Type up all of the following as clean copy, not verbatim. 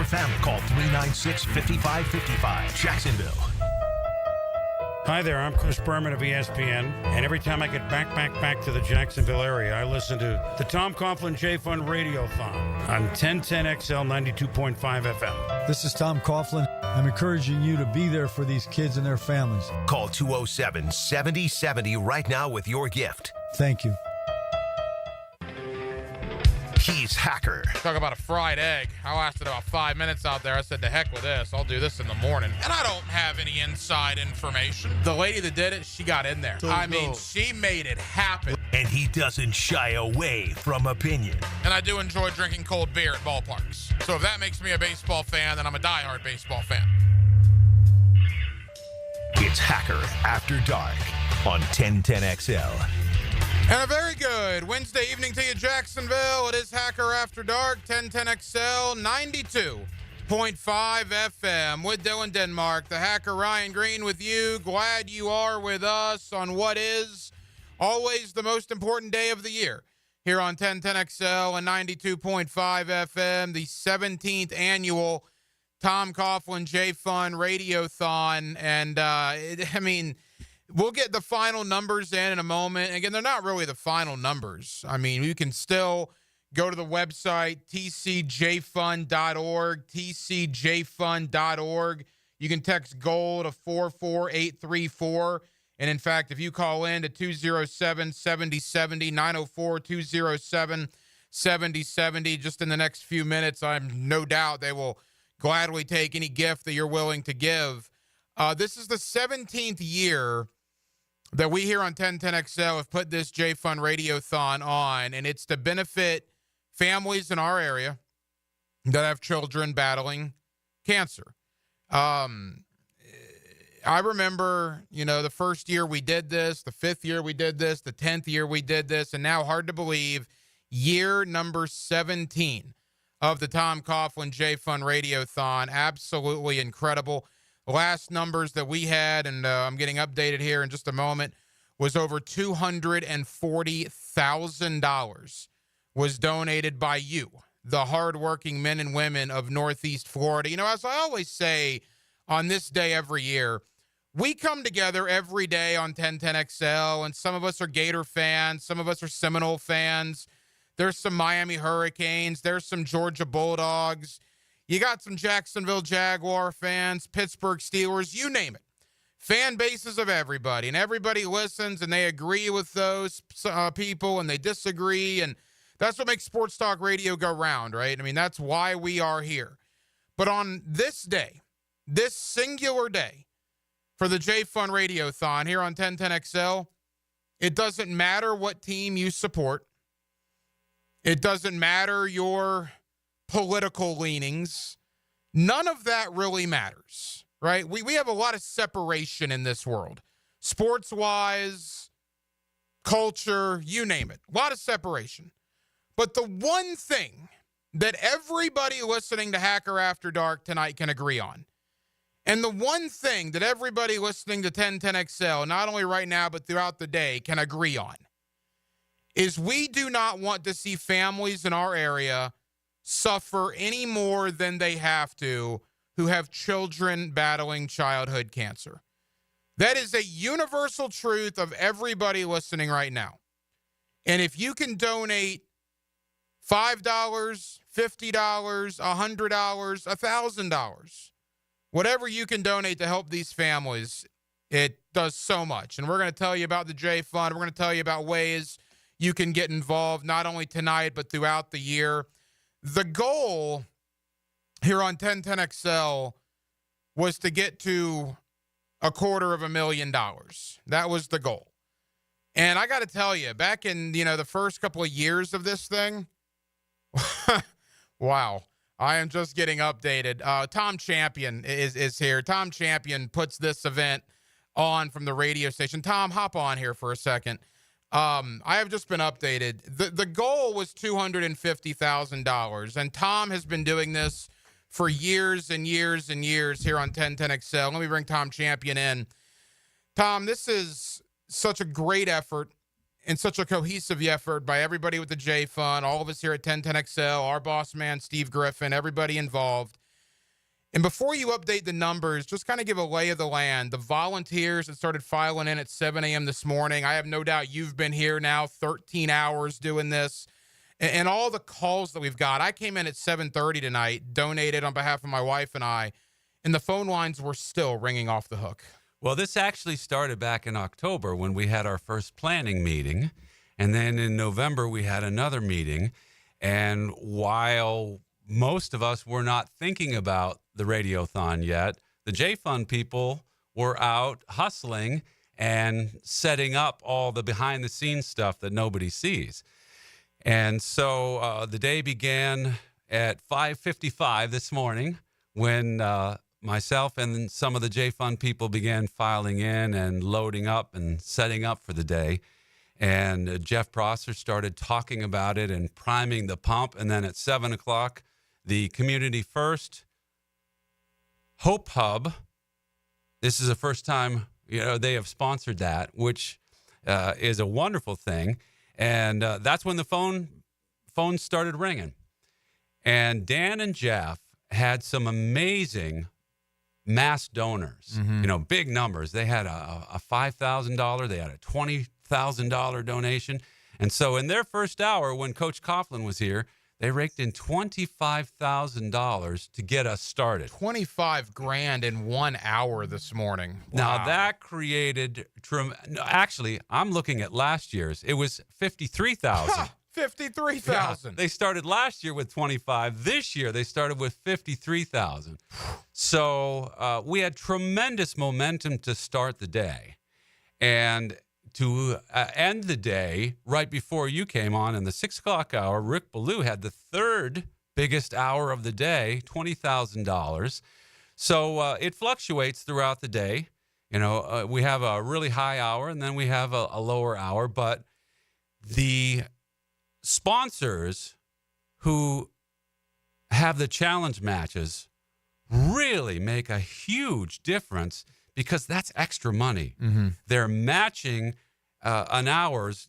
your family. Call 396-5555. Jacksonville. Hi there, I'm Chris Berman of ESPN, and every time I get back to the Jacksonville area, I listen to the Tom Coughlin J Fund Radiothon on 1010XL 92.5 FM. This is Tom Coughlin. I'm encouraging you to be there for these kids and their families. Call 207-7070 right now with your gift. Thank you. He's Hacker. Talk about a fried egg. I lasted about 5 minutes out there. I said, to heck with this. I'll do this in the morning. And I don't have any inside information. The lady that did it, she got in there. She made it happen. And he doesn't shy away from opinion. And I do enjoy drinking cold beer at ballparks. So if that makes me a baseball fan, then I'm a diehard baseball fan. It's Hacker After Dark on 1010XL. And a very good Wednesday evening to you, Jacksonville. It is Hacker After Dark, 1010XL, 92.5 FM with Dylan Denmark, the Hacker Ryan Green with you. Glad you are with us on what is always the most important day of the year here on 1010XL and 92.5 FM, the 17th annual Tom Coughlin J Fund Radiothon. And, we'll get the final numbers in a moment. Again, they're not really the final numbers. I mean, you can still go to the website, tcjfund.org, tcjfund.org. You can text GOAL to 44834. And, in fact, if you call in to 207-7070, 904-207-7070, just in the next few minutes, I'm no doubt they will gladly take any gift that you're willing to give. This is the 17th year that we here on 1010XL have put this J Fund Radiothon on, and it's to benefit families in our area that have children battling cancer. I remember, the first year we did this, the 5th year we did this, the 10th year we did this, and now, hard to believe, year number 17 of the Tom Coughlin J Fund Radiothon. Absolutely incredible. Last numbers that we had, and I'm getting updated here in just a moment, was over $240,000 was donated by you, the hardworking men and women of Northeast Florida. As I always say on this day every year, we come together every day on 1010XL, and some of us are Gator fans, some of us are Seminole fans. There's some Miami Hurricanes. There's some Georgia Bulldogs. You got some Jacksonville Jaguar fans, Pittsburgh Steelers, you name it. Fan bases of everybody, and everybody listens, and they agree with those people, and they disagree, and that's what makes sports talk radio go round, right? That's why we are here. But on this day, this singular day for the J Fund Radiothon here on 1010XL, it doesn't matter what team you support. It doesn't matter your political leanings. None of that really matters, right? We have a lot of separation in this world. Sports-wise, culture, you name it. A lot of separation. But the one thing that everybody listening to Hacker After Dark tonight can agree on, and the one thing that everybody listening to 1010XL, not only right now but throughout the day, can agree on, is we do not want to see families in our area suffer any more than they have to who have children battling childhood cancer. That is a universal truth of everybody listening right now. And if you can donate $5, $50, $100, $1,000, whatever you can donate to help these families, it does so much. And we're going to tell you about the J Fund. We're going to tell you about ways you can get involved, not only tonight, but throughout the year. The goal here on 1010XL was to get to $250,000. That was the goal. And I got to tell you, back in, the first couple of years of this thing, wow, I am just getting updated. Tom Champion is here. Tom Champion puts this event on from the radio station. Tom, hop on here for a second. I have just been updated. The goal was $250,000, and Tom has been doing this for years and years and years here on 1010XL. Let me bring Tom Champion in. Tom, this is such a great effort and such a cohesive effort by everybody with the J Fund, all of us here at 1010XL, our boss man, Steve Griffin, everybody involved. And before you update the numbers, just kind of give a lay of the land. The volunteers that started filing in at 7 a.m. this morning, I have no doubt you've been here now 13 hours doing this. And all the calls that we've got. I came in at 7:30 tonight, donated on behalf of my wife and I, and the phone lines were still ringing off the hook. Well, this actually started back in October when we had our first planning meeting. And then in November, we had another meeting. And while most of us were not thinking about the Radiothon yet, the J-Fund people were out hustling and setting up all the behind-the-scenes stuff that nobody sees. And so the day began at 5:55 this morning when myself and some of the J-Fund people began filing in and loading up and setting up for the day. And Jeff Prosser started talking about it and priming the pump. And then at 7 o'clock, the Community First Hope Hub, this is the first time they have sponsored that, which is a wonderful thing. And that's when the phone started ringing. And Dan and Jeff had some amazing mass donors, big numbers. They had a $5,000, they had a $20,000 donation. And so in their first hour, when Coach Coughlin was here, they raked in $25,000 to get us started. $25,000 in 1 hour this morning. Wow. Now that created, actually, I'm looking at last year's. It was $53,000. 53,000. Yeah, they started last year with 25. This year they started with 53,000. So we had tremendous momentum to start the day, and to end the day right before you came on in the 6 o'clock hour. Rick Ballou had the third biggest hour of the day, $20,000. So it fluctuates throughout the day. We have a really high hour and then we have a lower hour, but the sponsors who have the challenge matches really make a huge difference because that's extra money. Mm-hmm. They're matching an hour's,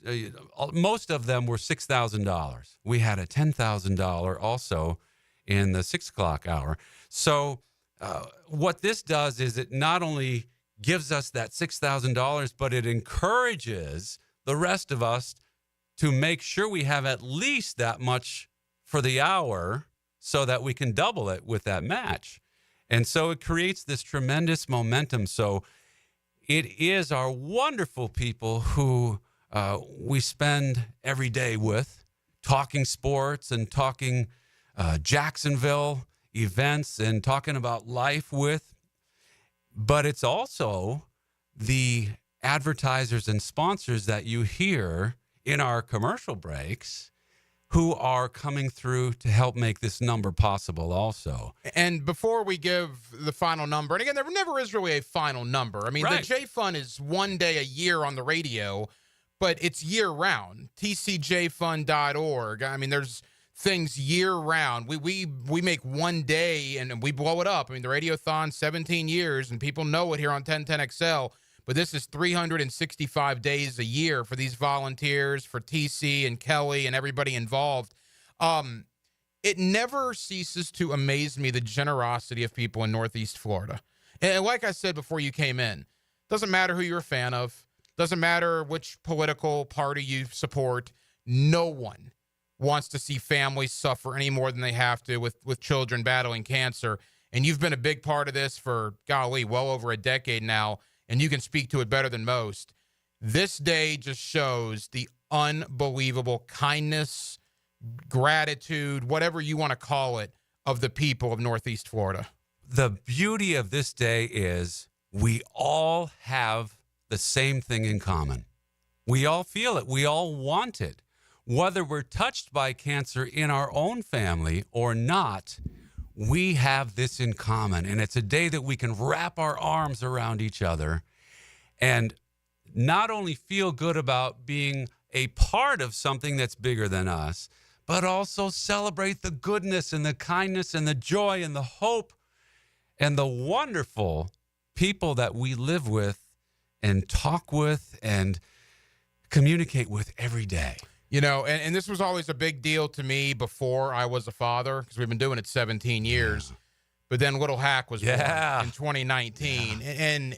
most of them were $6,000. We had a $10,000 also in the 6 o'clock hour. So what this does is it not only gives us that $6,000, but it encourages the rest of us to make sure we have at least that much for the hour so that we can double it with that match. And so it creates this tremendous momentum. So it is our wonderful people who we spend every day with, talking sports and talking Jacksonville events and talking about life with. But it's also the advertisers and sponsors that you hear in our commercial breaks who are coming through to help make this number possible also. And before we give the final number, and again, there never is really a final number. I mean, right. The J-Fund is one day a year on the radio, but it's year-round. tcjfund.org. I mean, there's things year-round. We make one day, and we blow it up. I mean, the Radiothon, 17 years, and people know it here on 1010XL. But this is 365 days a year for these volunteers, for TC and Kelly and everybody involved. It never ceases to amaze me, the generosity of people in Northeast Florida. And like I said before you came in, doesn't matter who you're a fan of, doesn't matter which political party you support, no one wants to see families suffer any more than they have to with children battling cancer. And you've been a big part of this for, golly, well over a decade now. And you can speak to it better than most. This day just shows the unbelievable kindness, gratitude, whatever you want to call it, of the people of Northeast Florida. The beauty of this day is we all have the same thing in common. We all feel it. We all want it. Whether we're touched by cancer in our own family or not, we have this in common, and it's a day that we can wrap our arms around each other and not only feel good about being a part of something that's bigger than us, but also celebrate the goodness and the kindness and the joy and the hope and the wonderful people that we live with and talk with and communicate with every day. And this was always a big deal to me before I was a father, because we've been doing it 17 years. Yeah. but then little Hack was born Yeah. in 2019. And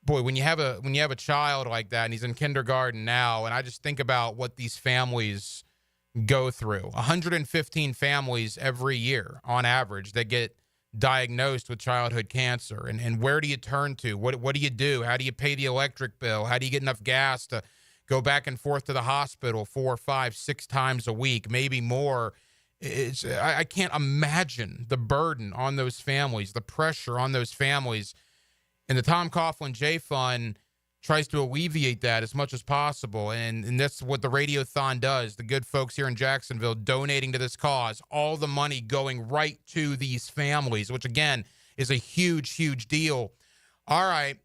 boy, when you have a child like that and he's in kindergarten now, and I just think about what these families go through. 115 families every year on average that get diagnosed with childhood cancer. And where do you turn to? What do you do? How do you pay the electric bill? How do you get enough gas to go back and forth to the hospital 4, 5, 6 times a week, maybe more? I can't imagine the burden on those families, the pressure on those families. And the Tom Coughlin J Fund tries to alleviate that as much as possible. And that's what the Radiothon does. The good folks here in Jacksonville donating to this cause, all the money going right to these families, which, again, is a huge, huge deal. All right.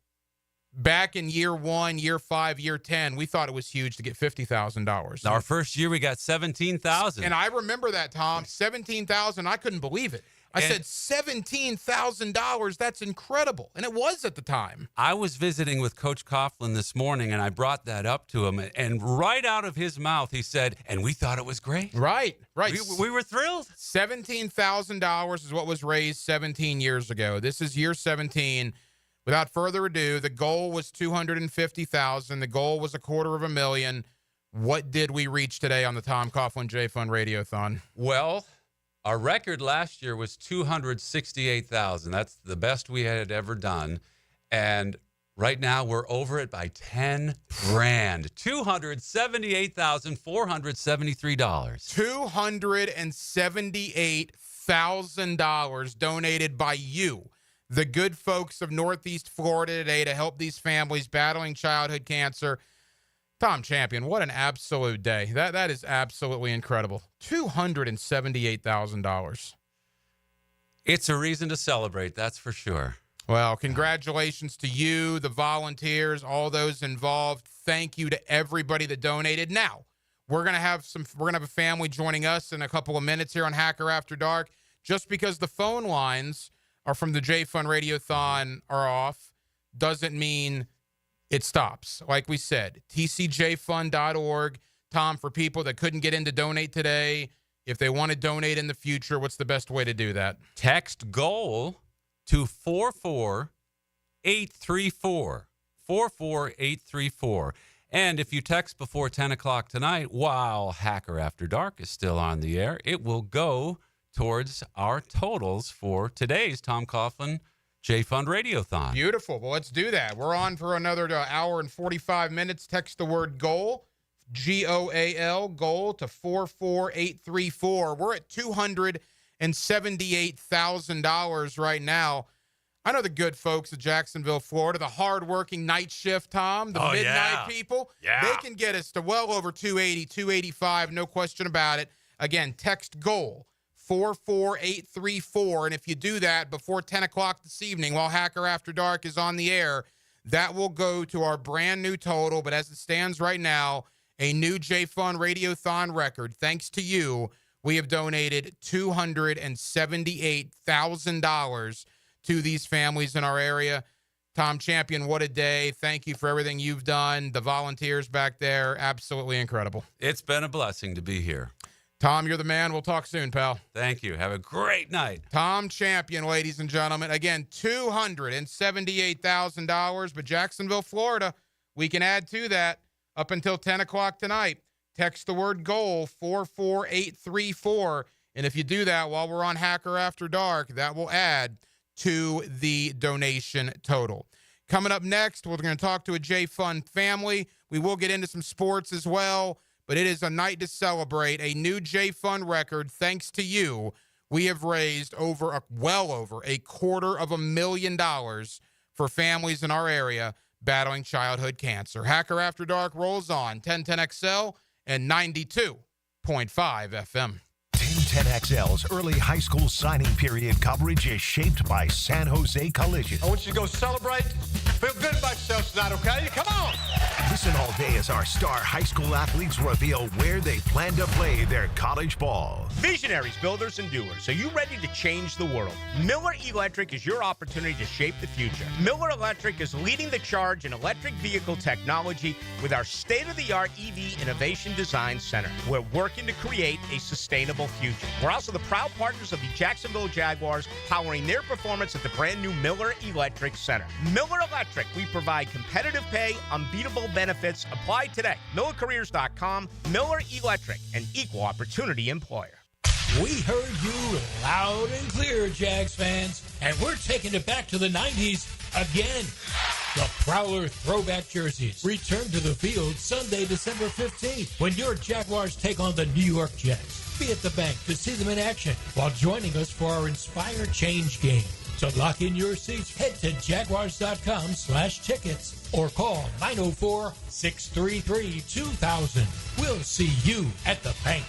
Back in year 1, year 5, year 10, we thought it was huge to get $50,000. Our first year, we got $17,000. And I remember that, Tom, $17,000. I couldn't believe it. I said, $17,000, that's incredible. And it was at the time. I was visiting with Coach Coughlin this morning, and I brought that up to him. And right out of his mouth, he said, and we thought it was great. Right. We were thrilled. $17,000 is what was raised 17 years ago. This is year 17. Without further ado, the goal was $250,000. The goal was $250,000. What did we reach today on the Tom Coughlin J Fund Radiothon? Well, our record last year was $268,000. That's the best we had ever done. And right now we're over it by $10,000. $278,473. $278,000 donated by you, the good folks of Northeast Florida today, to help these families battling childhood cancer. Tom Champion, what an absolute day. That is absolutely incredible. $278,000. It's a reason to celebrate, that's for sure. Well, congratulations to you, the volunteers, all those involved. Thank you to everybody that donated. Now, we're gonna have a family joining us in a couple of minutes here on Hacker After Dark. Just because the phone lines are from the J Fund Radiothon are off doesn't mean it stops. Like we said, tcjfund.org. Tom, for people that couldn't get in to donate today, if they want to donate in the future, what's the best way to do that? Text GOAL to 44834. 44834. And if you text before 10 o'clock tonight, while Hacker After Dark is still on the air, it will go towards our totals for today's Tom Coughlin J Fund Radiothon. Beautiful. Well, let's do that. We're on for another hour and 45 minutes. Text the word GOAL, GOAL, GOAL to 44834. We're at $278,000 right now. I know the good folks of Jacksonville, Florida, the hardworking night shift, Tom, the midnight people. Yeah. They can get us to well over 280, 285, no question about it. Again, text GOAL. 44834. And if you do that before 10 o'clock this evening while Hacker After Dark is on the air, that will go to our brand new total. But as it stands right now, a new J Fund Radiothon record. Thanks to you, we have donated $278,000 to these families in our area. Tom Champion, what a day. Thank you for everything you've done. The volunteers back there, absolutely incredible. It's been a blessing to be here. Tom, you're the man. We'll talk soon, pal. Thank you. Have a great night. Tom Champion, ladies and gentlemen. Again, $278,000, but Jacksonville, Florida, we can add to that up until 10 o'clock tonight. Text the word GOAL, 44834. And if you do that while we're on Hacker After Dark, that will add to the donation total. Coming up next, we're going to talk to a J Fund family. We will get into some sports as well. But it is a night to celebrate a new J Fund record. Thanks to you, we have raised well over $250,000 for families in our area battling childhood cancer. Hacker After Dark rolls on 1010XL and 92.5 FM. 1010XL's early high school signing period coverage is shaped by San Jose Collision. I want you to go celebrate Feel good about yourself tonight, okay? Come on! Listen all day as our star high school athletes reveal where they plan to play their college ball. Visionaries, builders, and doers, are you ready to change the world? Miller Electric is your opportunity to shape the future. Miller Electric is leading the charge in electric vehicle technology with our state-of-the-art EV Innovation Design Center. We're working to create a sustainable future. We're also the proud partners of the Jacksonville Jaguars, powering their performance at the brand new Miller Electric Center. Miller Electric, we provide competitive pay, unbeatable benefits. Apply today. MillerCareers.com. Miller Electric, an equal opportunity employer. We heard you loud and clear, Jags fans, and we're taking it back to the 90s again. The Prowler throwback jerseys return to the field Sunday, December 15th, when your Jaguars take on the New York Jets. Be at the bank to see them in action while joining us for our Inspire Change game. To lock in your seats, head to Jaguars.com/tickets or call 904-633-2000. We'll see you at the bank.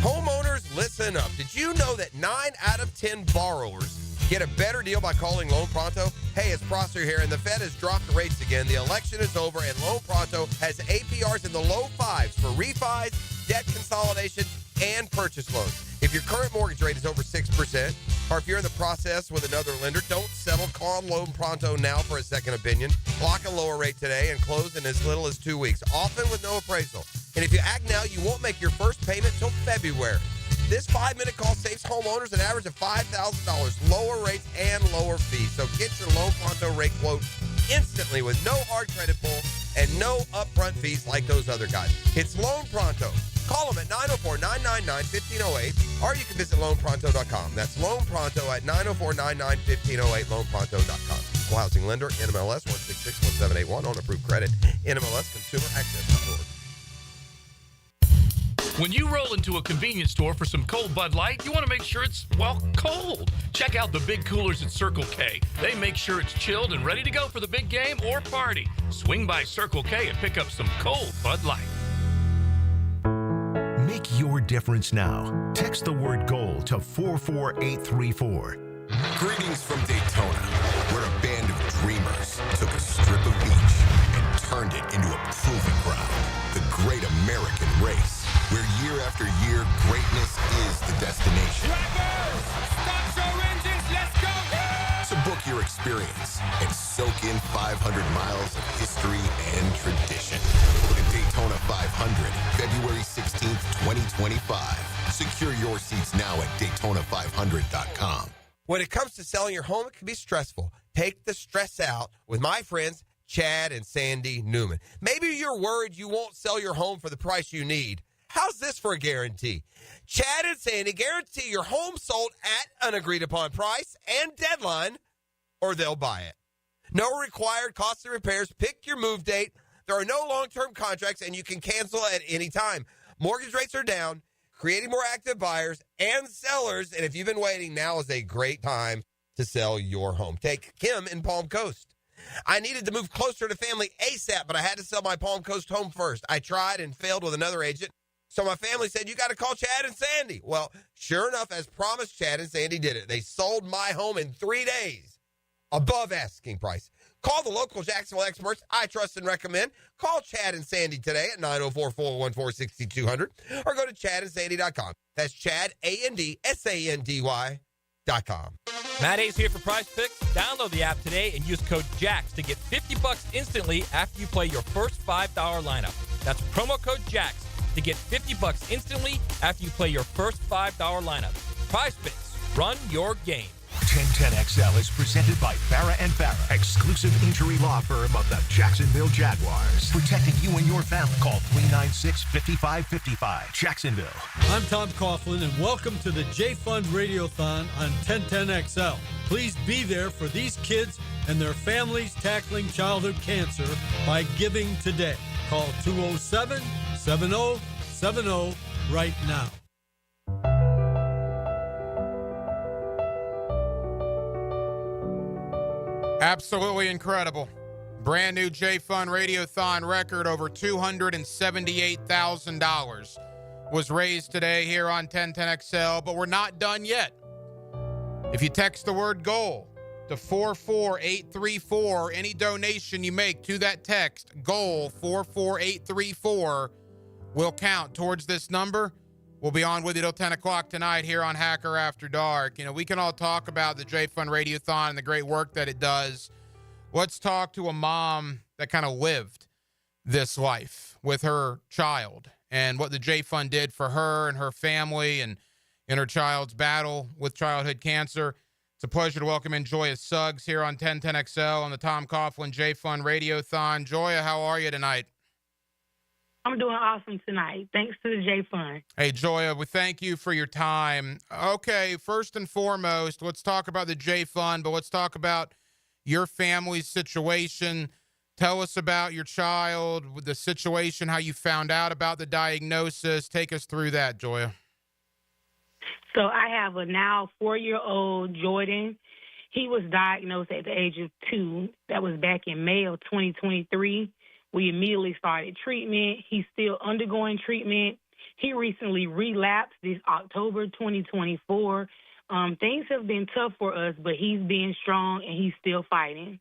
Homeowners, listen up. Did you know that 9 out of 10 borrowers get a better deal by calling Loan Pronto? Hey, it's Prosser here, and the Fed has dropped the rates again. The election is over, and Loan Pronto has APRs in the low fives for refis, debt consolidation, and purchase loans. If your current mortgage rate is over 6%, or if you're in the process with another lender, don't settle. Call Loan Pronto now for a second opinion. Lock a lower rate today and close in as little as 2 weeks, often with no appraisal. And if you act now, you won't make your first payment till February. This 5-minute call saves homeowners an average of $5,000, lower rates and lower fees. So get your Loan Pronto rate quote instantly with no hard credit pull and no upfront fees like those other guys. It's Loan Pronto. Call them at 904-999-1508, or you can visit loanpronto.com. That's Loan Pronto at 904-999-1508, loanpronto.com. Equal housing lender, NMLS 1661781, on approved credit, NMLSconsumeraccess.org. When you roll into a convenience store for some cold Bud Light, you want to make sure it's, well, cold. Check out the big coolers at Circle K. They make sure it's chilled and ready to go for the big game or party. Swing by Circle K and pick up some cold Bud Light. Make your difference now. Text the word GOAL to 44834. Greetings from Daytona, where a band of dreamers took a strip of beach and turned it into a proving ground. The Great American Race, where year after year, greatness is the destination. Drivers, start your engines, let's go! So book your experience and soak in 500 miles of history and tradition. The Daytona 500, February 16th, 2025. Secure your seats now at Daytona500.com. When it comes to selling your home, it can be stressful. Take the stress out with my friends, Chad and Sandy Newman. Maybe you're worried you won't sell your home for the price you need. How's this for a guarantee? Chad and Sandy guarantee your home sold at an agreed-upon price and deadline, or they'll buy it. No required costly repairs. Pick your move date. There are no long-term contracts, and you can cancel at any time. Mortgage rates are down, creating more active buyers and sellers, and if you've been waiting, now is a great time to sell your home. Take Kim in Palm Coast. I needed to move closer to family ASAP, but I had to sell my Palm Coast home first. I tried and failed with another agent. So my family said, you got to call Chad and Sandy. Well, sure enough, as promised, Chad and Sandy did it. They sold my home in 3 days, above asking price. Call the local Jacksonville experts I trust and recommend. Call Chad and Sandy today at 904-414-6200 or go to chadandsandy.com. That's Chad, ANDSANDY.com. Matt Hayes here for Prize Picks. Download the app today and use code JAX to get $50 instantly after you play your first $5 lineup. That's promo code JAX to get $50 instantly after you play your first $5 lineup. Prize Picks. Run your game. 1010XL is presented by Farah & Farah, exclusive injury law firm of the Jacksonville Jaguars. Protecting you and your family. Call 396-5555. Jacksonville. I'm Tom Coughlin, and welcome to the J-Fund Radiothon on 1010XL. Please be there for these kids and their families tackling childhood cancer by giving today. Call 207-7070 right now. Absolutely incredible. Brand new J-Fund Radiothon record, over $278,000 was raised today here on 1010XL, but we're not done yet. If you text the word GOAL to 44834. Any donation you make to that text, GOAL 44834, will count towards this number. We'll be on with you till 10 o'clock tonight here on Hacker After Dark. You know, we can all talk about the J Fund Radiothon and the great work that it does. Let's talk to a mom that kind of lived this life with her child and what the J Fund did for her and her family and in her child's battle with childhood cancer. It's a pleasure to welcome in Joya Suggs here on 1010XL on the Tom Coughlin J Fund Radiothon. Joya, how are you tonight? I'm doing awesome tonight. Thanks to the J Fund. Hey, Joya, we thank you for your time. Okay, first and foremost, let's talk about the J Fund, but let's talk about your family's situation. Tell us about your child, the situation, how you found out about the diagnosis. Take us through that, Joya. So I have a now 4-year-old Jordan. He was diagnosed at the age of 2. That was back in May of 2023. We immediately started treatment. He's still undergoing treatment. He recently relapsed this October 2024. Things have been tough for us, but he's being strong and he's still fighting.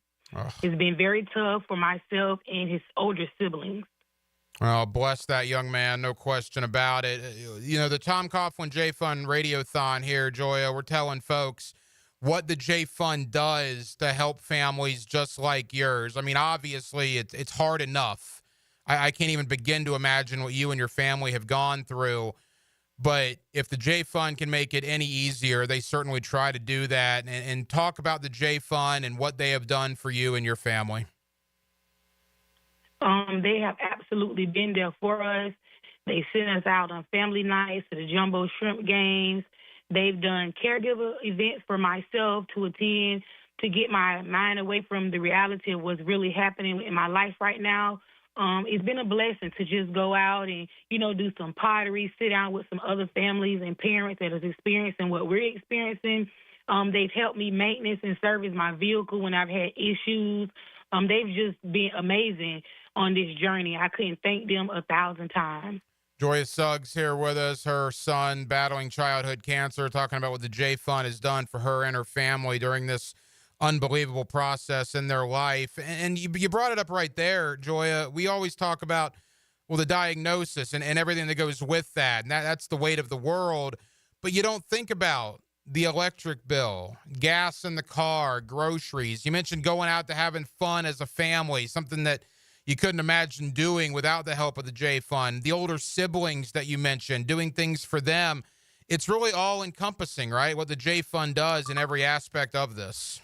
It's been very tough for myself and his older siblings. Well, bless that young man, no question about it. You know, the Tom Coughlin J Fund Radiothon here, Joya, we're telling folks what the J Fund does to help families just like yours. I mean, obviously, it's hard enough. I can't even begin to imagine what you and your family have gone through. But if the J Fund can make it any easier, they certainly try to do that. And talk about the J Fund and what they have done for you and your family. They have absolutely been there for us. They sent us out on family nights to the Jumbo Shrimp games. They've done caregiver events for myself to attend to get my mind away from the reality of what's really happening in my life right now. It's been a blessing to just go out and, do some pottery, sit down with some other families and parents that is experiencing what we're experiencing. They've helped me maintenance and service my vehicle when I've had issues. They've just been amazing on this journey. I couldn't thank them 1,000 times. Joya Suggs here with us, her son battling childhood cancer, talking about what the J Fund has done for her and her family during this unbelievable process in their life. And you brought it up right there, Joya. We always talk about, well, the diagnosis and everything that goes with that. And that's the weight of the world. But you don't think about the electric bill, gas in the car, groceries. You mentioned going out to having fun as a family, something that you couldn't imagine doing without the help of the J Fund. The older siblings that you mentioned, doing things for them. It's really all encompassing, right? What the J Fund does in every aspect of this.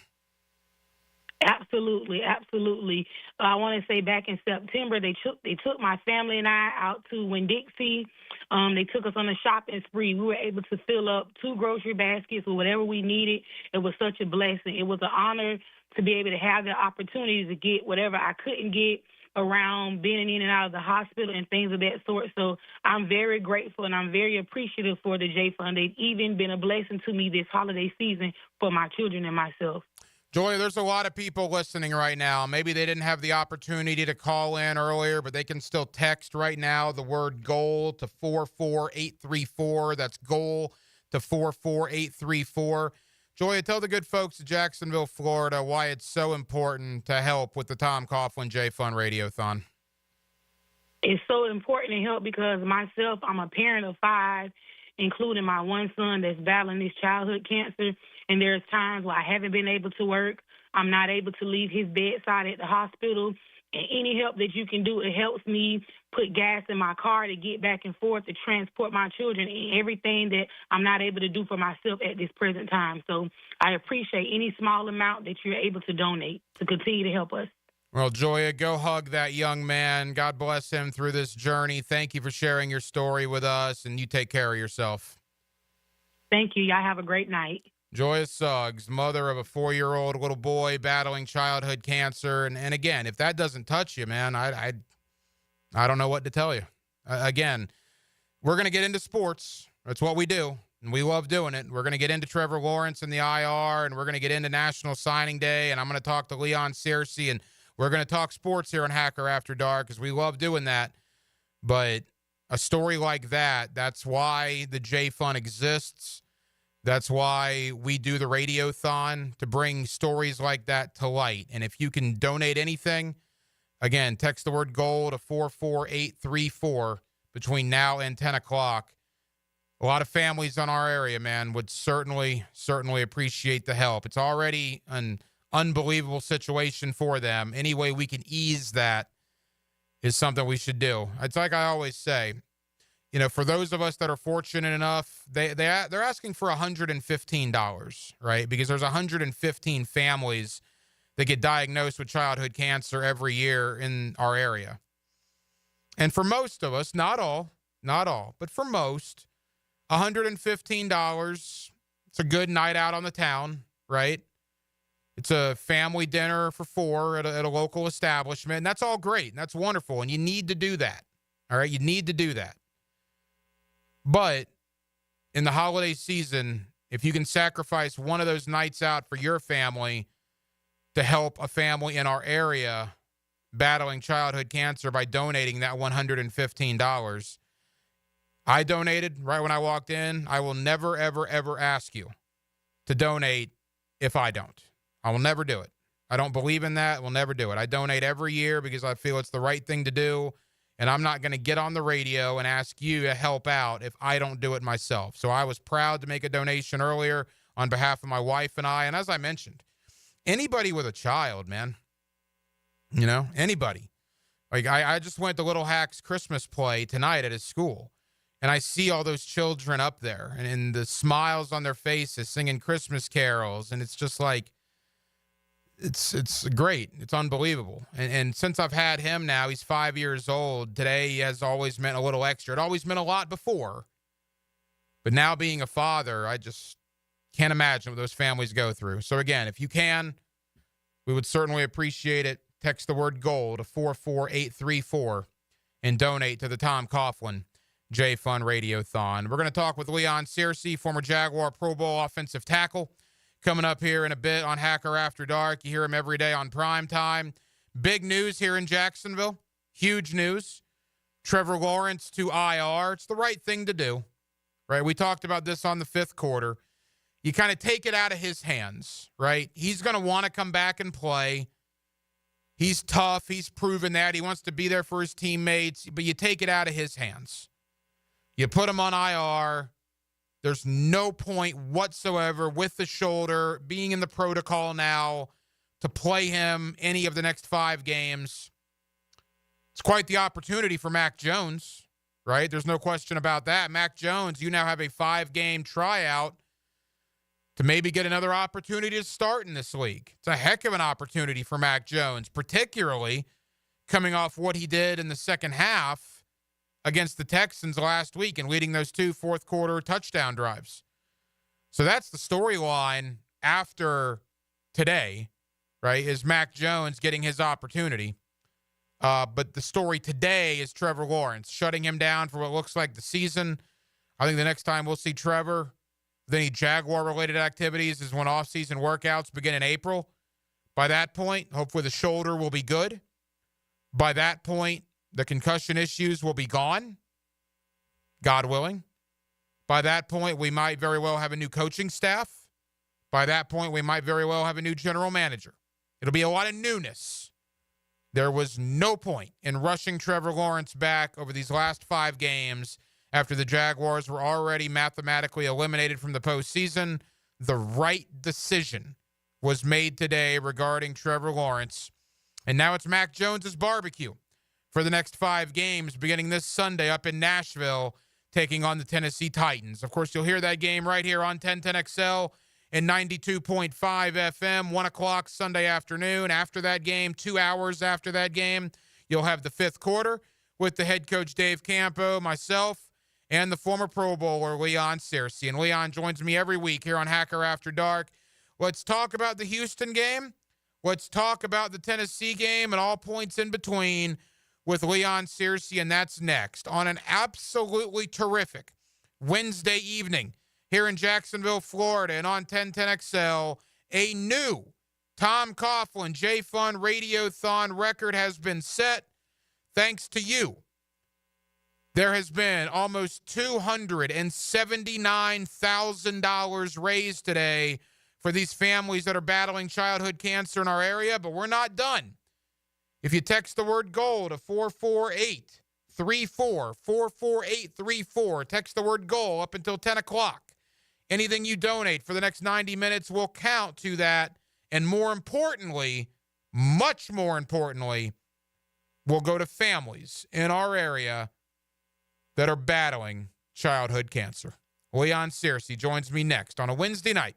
Absolutely, absolutely. I want to say back in September, they took my family and I out to Winn-Dixie. They took us on a shopping spree. We were able to fill up 2 grocery baskets with whatever we needed. It was such a blessing. It was an honor to be able to have the opportunity to get whatever I couldn't get around being in and out of the hospital and things of that sort. So I'm very grateful and I'm very appreciative for the J Fund. They've even been a blessing to me this holiday season for my children and myself. Joya, there's a lot of people listening right now. Maybe they didn't have the opportunity to call in earlier, but they can still text right now the word GOAL to 44834. That's GOAL to 44834. Joya, tell the good folks of Jacksonville, Florida, why it's so important to help with the Tom Coughlin J Fund Radiothon. It's so important to help because myself, I'm a parent of 5, including my one son that's battling this childhood cancer. And there's times where I haven't been able to work. I'm not able to leave his bedside at the hospital. And any help that you can do, it helps me put gas in my car to get back and forth to transport my children and everything that I'm not able to do for myself at this present time. So I appreciate any small amount that you're able to donate to continue to help us. Well, Joya, go hug that young man. God bless him through this journey. Thank you for sharing your story with us, and you take care of yourself. Thank you. Y'all have a great night. Joya Suggs, mother of a 4-year-old little boy battling childhood cancer. And again, if that doesn't touch you, man, I don't know what to tell you. Again, we're going to get into sports. That's what we do, and we love doing it. We're going to get into Trevor Lawrence and the IR, and we're going to get into National Signing Day, and I'm going to talk to Leon Searcy, and we're going to talk sports here on Hacker After Dark because we love doing that. But a story like that, that's why the J Fund exists. That's why we do the Radiothon, to bring stories like that to light. And if you can donate anything, again, text the word GOAL to 44834 between now and 10 o'clock. A lot of families in our area, man, would certainly appreciate the help. It's already an unbelievable situation for them. Any way we can ease that is something we should do. It's like I always say, you know, for those of us that are fortunate enough, they're asking for $115, right? Because there's 115 families that get diagnosed with childhood cancer every year in our area. And for most of us, not all, but for most, $115, it's a good night out on the town, right? It's a family dinner for four at a local establishment, and that's all great, and that's wonderful, and you need to do that, all right? You need to do that. But in the holiday season, if you can sacrifice one of those nights out for your family to help a family in our area battling childhood cancer by donating that $115, I donated right when I walked in. I will never, ever, ever ask you to donate if I don't. I will never do it. I don't believe in that. We'll never do it. I donate every year because I feel it's the right thing to do, and I'm not going to get on the radio and ask you to help out if I don't do it myself. So I was proud to make a donation earlier on behalf of my wife and I. And as I mentioned, anybody with a child, man, you know, anybody. Like I just went to Little Hack's Christmas play tonight at his school, and I see all those children up there and the smiles on their faces singing Christmas carols. And it's just like, it's great. It's unbelievable. And since I've had him now, he's 5 years old. Today has always meant a little extra. It always meant a lot before. But now being a father, I just can't imagine what those families go through. So again, if you can, we would certainly appreciate it. Text the word GOAL to 44834 and donate to the Tom Coughlin J Fun Radiothon. We're going to talk with Leon Searcy, former Jaguar Pro Bowl offensive tackle, coming up here in a bit on Hacker After Dark. You hear him every day on prime time. Big news here in Jacksonville. Huge news. Trevor Lawrence to IR. It's the right thing to do, right? We talked about this on the fifth quarter. You kind of take it out of his hands, right? He's going to want to come back and play. He's tough. He's proven that. He wants to be there for his teammates, but you take it out of his hands. You put him on IR. There's no point whatsoever with the shoulder being in the protocol now to play him any of the next 5 games. It's quite the opportunity for Mac Jones, right? There's no question about that. Mac Jones, you now have a 5-game tryout to maybe get another opportunity to start in this league. It's a heck of an opportunity for Mac Jones, particularly coming off what he did in the second half against the Texans last week and leading those 2 fourth-quarter touchdown drives. So that's the storyline after today, right, is Mac Jones getting his opportunity. But the story today is Trevor Lawrence, shutting him down for what looks like the season. I think the next time we'll see Trevor with any Jaguar-related activities is when off-season workouts begin in April. By that point, hopefully the shoulder will be good. By that point, the concussion issues will be gone, God willing. By that point, we might very well have a new coaching staff. By that point, we might very well have a new general manager. It'll be a lot of newness. There was no point in rushing Trevor Lawrence back over these last 5 games after the Jaguars were already mathematically eliminated from the postseason. The right decision was made today regarding Trevor Lawrence. And now it's Mac Jones's barbecue for the next 5 games, beginning this Sunday up in Nashville, taking on the Tennessee Titans. Of course, you'll hear that game right here on 1010XL and 92.5 FM, 1 o'clock Sunday afternoon. After that game, 2 hours after that game, you'll have the fifth quarter with the head coach Dave Campo, myself, and the former Pro Bowler Leon Searcy. And Leon joins me every week here on Hacker After Dark. Let's talk about the Houston game. Let's talk about the Tennessee game and all points in between with Leon Searcy, and that's next on an absolutely terrific Wednesday evening here in Jacksonville, Florida, and on 1010XL. A new Tom Coughlin J Fun Radiothon record has been set thanks to you, There has been almost $279,000 raised today for these families that are battling childhood cancer in our area, but we're not done. If you text the word GOAL to 44834, text the word GOAL up until 10 o'clock. Anything you donate for the next 90 minutes will count to that. And more importantly, much more importantly, will go to families in our area that are battling childhood cancer. Leon Searcy joins me next on a Wednesday night.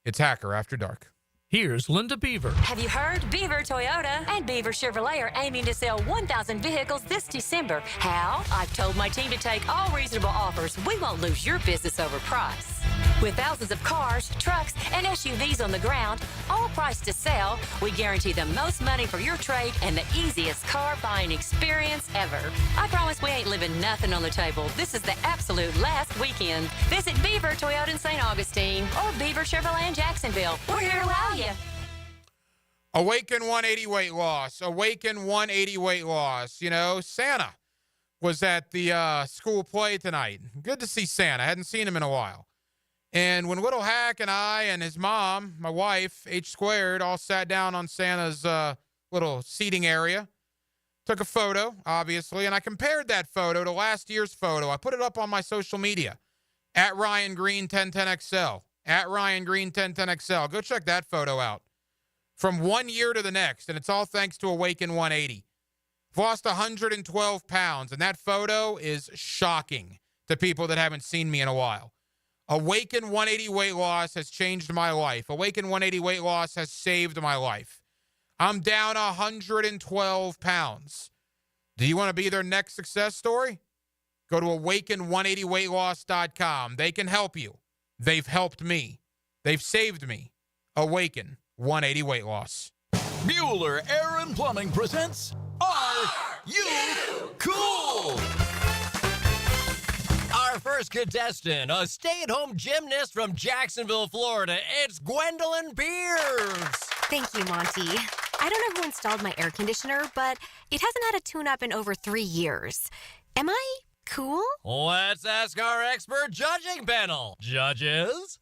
It's Hacker After Dark. Here's Linda Beaver. Have you heard? Beaver Toyota and Beaver Chevrolet are aiming to sell 1,000 vehicles this December. How? I've told my team to take all reasonable offers. We won't lose your business over price. With thousands of cars, trucks, and SUVs on the ground, all priced to sell, we guarantee the most money for your trade and the easiest car buying experience ever. I promise we ain't leaving nothing on the table. This is the absolute last weekend. Visit Beaver Toyota in St. Augustine or Beaver Chevrolet in Jacksonville. We're here to wow you. Awaken 180 weight loss. Awaken 180 weight loss. You know, Santa was at the school play tonight. Good to see Santa. I hadn't seen him in a while. And when Little Hack and I and his mom, my wife, H2, all sat down on Santa's little seating area, took a photo, obviously, and I compared that photo to last year's photo. I put it up on my social media, at Ryan Green 1010XL, at Ryan Green 1010XL. Go check that photo out. From one year to the next, and it's all thanks to Awaken 180. I've lost 112 pounds, and that photo is shocking to people that haven't seen me in a while. Awaken 180 weight loss has changed my life. Awaken 180 weight loss has saved my life. I'm down 112 pounds. Do you want to be their next success story? Go to awaken180weightloss.com. They can help you. They've helped me. They've saved me. Awaken 180 weight loss. Bueller Air and Plumbing presents Are You Cool? Our first contestant, a stay-at-home gymnast from Jacksonville, Florida. It's Gwendolyn Pierce. Thank you, Monty. I don't know who installed my air conditioner, but it hasn't had a tune-up in over 3 years. Am I cool? Let's ask our expert judging panel. Judges?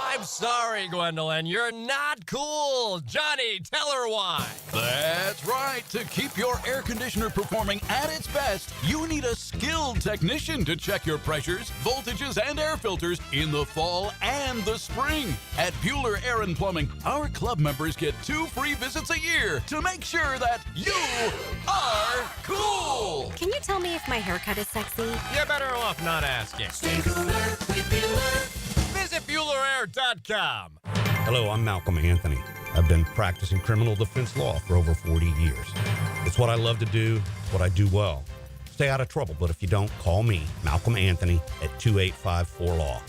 I'm sorry, Gwendolyn. You're not cool. Johnny, tell her why. That's right. To keep your air conditioner performing at its best, you need a skilled technician to check your pressures, voltages, and air filters in the fall and the spring. At Bueller Air and Plumbing, our club members get 2 free visits a year to make sure that you are cool. Can you tell me if my haircut is sexy? You're better off not asking. Stay cooler with Bueller. Visit BuellerAir.com. Hello, I'm Malcolm Anthony. I've been practicing criminal defense law for over 40 years. It's what I love to do, what I do well. Stay out of trouble, but if you don't, call me, Malcolm Anthony, at 2854-LAW.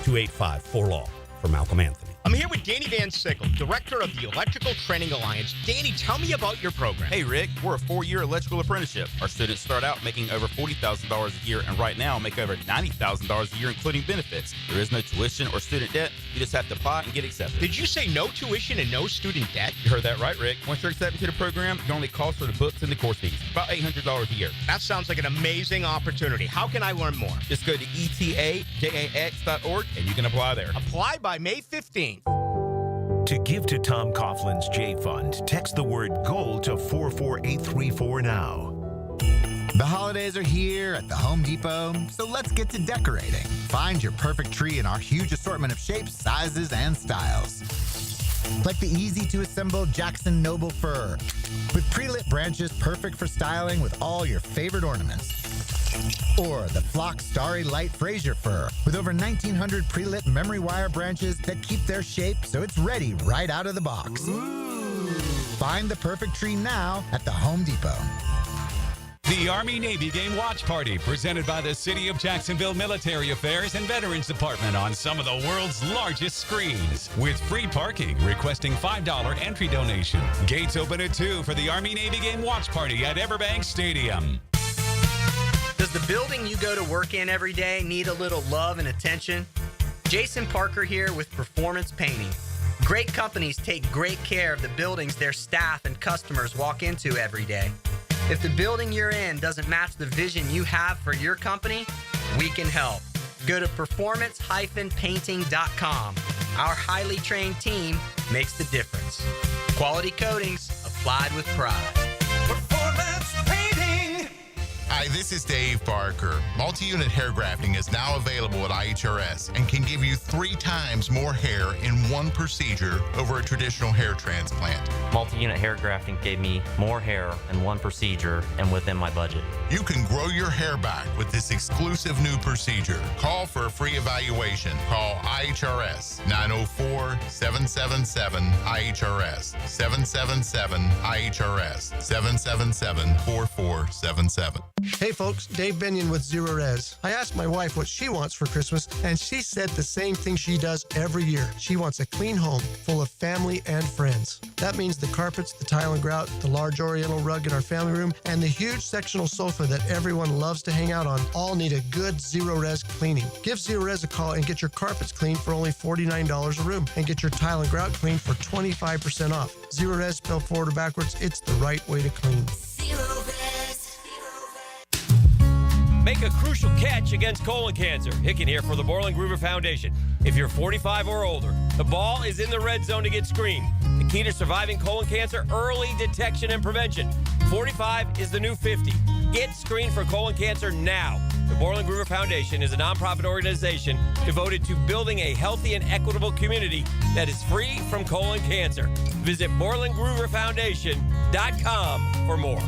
2854-LAW for Malcolm Anthony. I'm here with Danny Van Sickle, director of the Electrical Training Alliance. Danny, tell me about your program. Hey, Rick, we're a 4-year electrical apprenticeship. Our students start out making over $40,000 a year, and right now make over $90,000 a year, including benefits. There is no tuition or student debt. You just have to apply and get accepted. Did you say no tuition and no student debt? You heard that right, Rick. Once you're accepted to the program, the only cost for the books and the course fees, about $800 a year. That sounds like an amazing opportunity. How can I learn more? Just go to etajax.org, and you can apply there. Apply by May 15th. To give to Tom Coughlin's J Fund, text the word GOAL to 44834 now. The holidays are here at the Home Depot, so let's get to decorating. Find your perfect tree in our huge assortment of shapes, sizes, and styles. Like the easy-to-assemble Jackson Noble Fir, with pre-lit branches perfect for styling with all your favorite ornaments. Or the Flock Starry Light Fraser Fir, with over 1,900 pre-lit memory wire branches that keep their shape so it's ready right out of the box. Ooh. Find the perfect tree now at the Home Depot. The Army-Navy Game Watch Party, presented by the City of Jacksonville Military Affairs and Veterans Department on some of the world's largest screens. With free parking, requesting $5 entry donation. Gates open at 2 for the Army-Navy Game Watch Party at Everbank Stadium. Does the building you go to work in every day need a little love and attention? Jason Parker here with Performance Painting. Great companies take great care of the buildings their staff and customers walk into every day. If the building you're in doesn't match the vision you have for your company, we can help. Go to performance-painting.com. Our highly trained team makes the difference. Quality coatings applied with pride. Performance Painting. Hi, this is Dave Barker. Multi-unit hair grafting is now available at IHRS and can give you 3 times more hair in one procedure over a traditional hair transplant. Multi-unit hair grafting gave me more hair in one procedure and within my budget. You can grow your hair back with this exclusive new procedure. Call for a free evaluation. Call IHRS 904-777-IHRS 777-IHRS 777-4477. Hey folks, Dave Benyon with Zero Res. I asked my wife what she wants for Christmas, and she said the same thing she does every year. She wants a clean home full of family and friends. That means the carpets, the tile and grout, the large oriental rug in our family room, and the huge sectional sofa that everyone loves to hang out on all need a good Zero Res cleaning. Give Zero Res a call and get your carpets cleaned for only $49 a room, and get your tile and grout cleaned for 25% off. Zero Res spelled forward or backwards, it's the right way to clean. Make a crucial catch against colon cancer. Hicken here for the Borland Groover Foundation. If you're 45 or older, the ball is in the red zone to get screened. The key to surviving colon cancer, early detection and prevention. 45 is the new 50. Get screened for colon cancer now. The Borland Groover Foundation is a nonprofit organization devoted to building a healthy and equitable community that is free from colon cancer. Visit BorlandGrooverFoundation.com for more.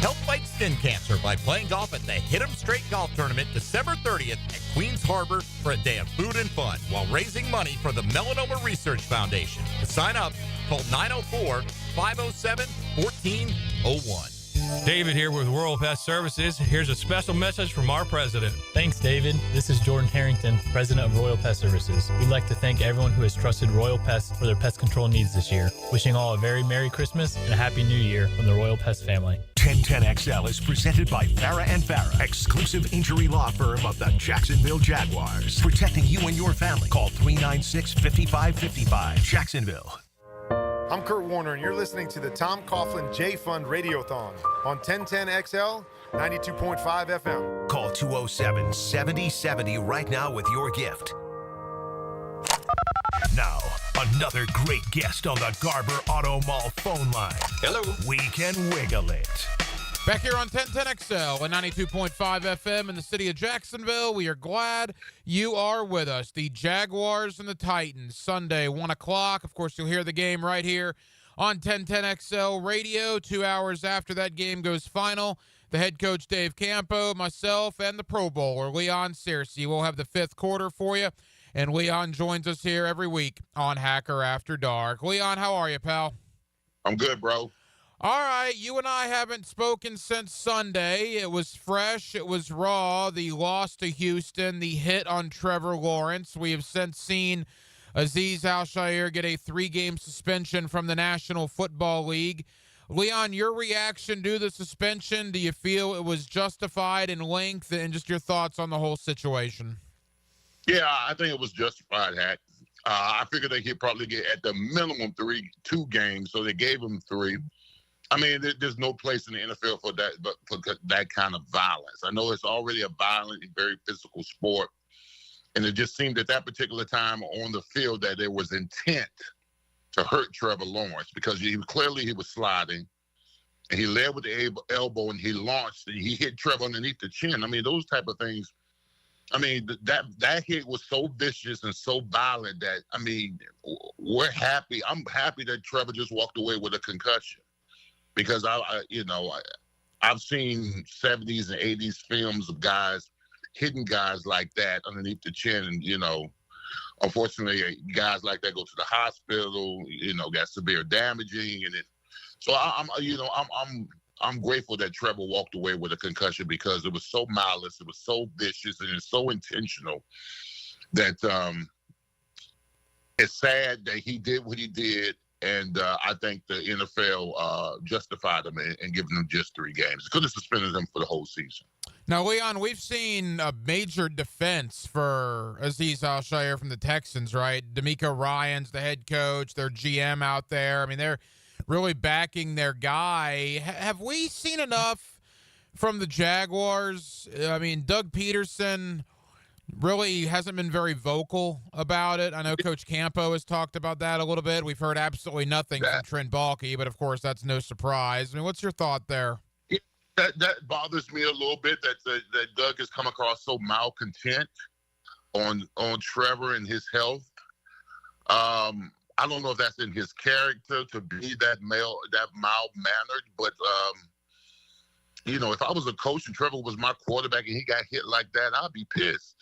Help fight skin cancer by playing golf at the Hit 'em Straight Golf Tournament December 30th at Queens Harbor for a day of food and fun while raising money for the Melanoma Research Foundation. To sign up, call 904-507-1401. David here with Royal Pest Services. Here's a special message from our president. Thanks, David. This is Jordan Harrington, president of Royal Pest Services. We'd like to thank everyone who has trusted Royal Pest for their pest control needs this year. Wishing all a very Merry Christmas and a Happy New Year from the Royal Pest family. 1010XL is presented by Farah and Farah, exclusive injury law firm of the Jacksonville Jaguars. Protecting you and your family. Call 396-5555. Jacksonville. I'm Kurt Warner, and you're listening to the Tom Coughlin J Fund Radiothon on 1010XL, 92.5 FM. Call 207-7070 right now with your gift. Now, another great guest on the Garber Auto Mall phone line. Hello. We can wiggle it. Back here on 1010XL and 92.5 FM in the city of Jacksonville, we are glad you are with us. The Jaguars and the Titans, Sunday, 1 o'clock. Of course, you'll hear the game right here on 1010XL radio. 2 hours after that game goes final, the head coach Dave Campo, myself, and the Pro Bowler Leon Searcy will have the fifth quarter for you. And Leon joins us here every week on Hacker After Dark. Leon, how are you, pal? I'm good, bro. All right, you and I haven't spoken since Sunday. It was fresh. It was raw. The loss to Houston, the hit on Trevor Lawrence. We have since seen Azeez Al-Shaair get a 3-game suspension from the National Football League. Leon, your reaction to the suspension, do you feel it was justified in length, and just your thoughts on the whole situation? Yeah, I think it was justified, Hack. I figured they could probably get at the minimum 2 games, so they gave him 3. I mean, there's no place in the NFL for that, but for that kind of violence. I know it's already a violent, very physical sport, and it just seemed at that particular time on the field that there was intent to hurt Trevor Lawrence because he was sliding, and he led with the elbow, and he launched, and he hit Trevor underneath the chin. I mean, those type of things. I mean, that hit was so vicious and so violent that, I mean, we're happy. I'm happy that Trevor just walked away with a concussion. Because I've seen 70s and 80s films of guys hitting guys like that underneath the chin, and unfortunately, guys like that go to the hospital. Got severe damaging, and so I'm grateful that Trevor walked away with a concussion because it was so malice, it was so vicious, and it's so intentional that it's sad that he did what he did. And I think the NFL justified him in giving him just 3 games. Could have suspended him for the whole season. Now, Leon, we've seen a major defense for Azeez Al-Shaair from the Texans, right? D'Amico Ryans, the head coach, their GM out there. I mean, they're really backing their guy. Have we seen enough from the Jaguars? I mean, Doug Peterson really hasn't been very vocal about it. I know Coach Campo has talked about that a little bit. We've heard absolutely nothing from Trent Baalke, but of course that's no surprise. I mean, what's your thought there? That bothers me a little bit that Doug has come across so malcontent on Trevor and his health. I don't know if that's in his character to be that mild-mannered, but if I was a coach and Trevor was my quarterback and he got hit like that, I'd be pissed.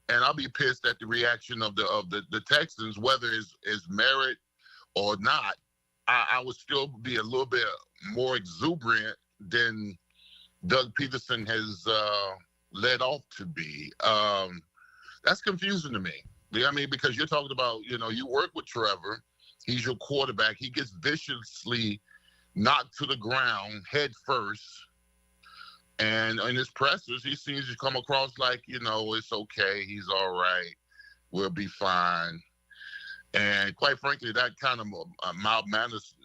And I'll be pissed at the reaction of the Texans, whether it's merit or not. I would still be a little bit more exuberant than Doug Peterson has led off to be. That's confusing to me. I mean, because you're talking about, you work with Trevor. He's your quarterback. He gets viciously knocked to the ground head first. And in his pressers, he seems to come across like, it's okay. He's all right. We'll be fine. And quite frankly, that kind of mild-manneredness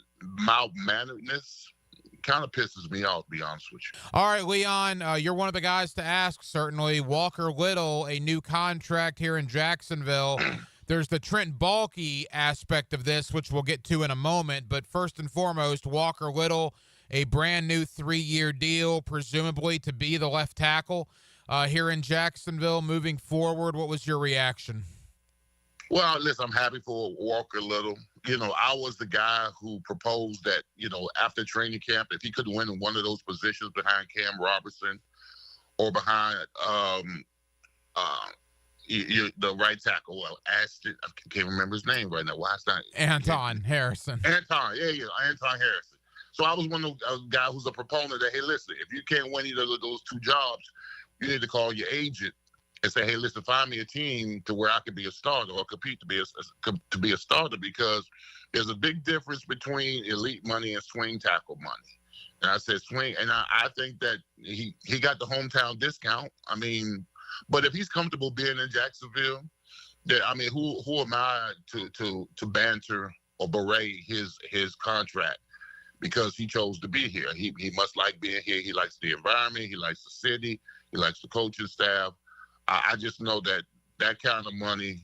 kind of pisses me off, to be honest with you. All right, Leon, you're one of the guys to ask, certainly. Walker Little, a new contract here in Jacksonville. There's the Trent Baalke aspect of this, which we'll get to in a moment. But first and foremost, Walker Little, a brand new 3-year deal, presumably to be the left tackle here in Jacksonville moving forward. What was your reaction? Well, listen, I'm happy for Walker Little. I was the guy who proposed that, after training camp, if he could win in one of those positions behind Cam Robertson or behind the right tackle, Ashton, I can't remember his name right now. Why is that? Anton Harrison. Anton Harrison. So I was one of the guy who's a proponent that, hey, listen, if you can't win either of those two jobs, you need to call your agent and say, hey, listen, find me a team to where I could be a starter or compete to be a starter, because there's a big difference between elite money and swing tackle money. And I said swing, and I think that he got the hometown discount. I mean, but if he's comfortable being in Jacksonville, who am I to banter or berate his contract? Because he chose to be here. He must like being here. He likes the environment. He likes the city. He likes the coaching staff. I just know that kind of money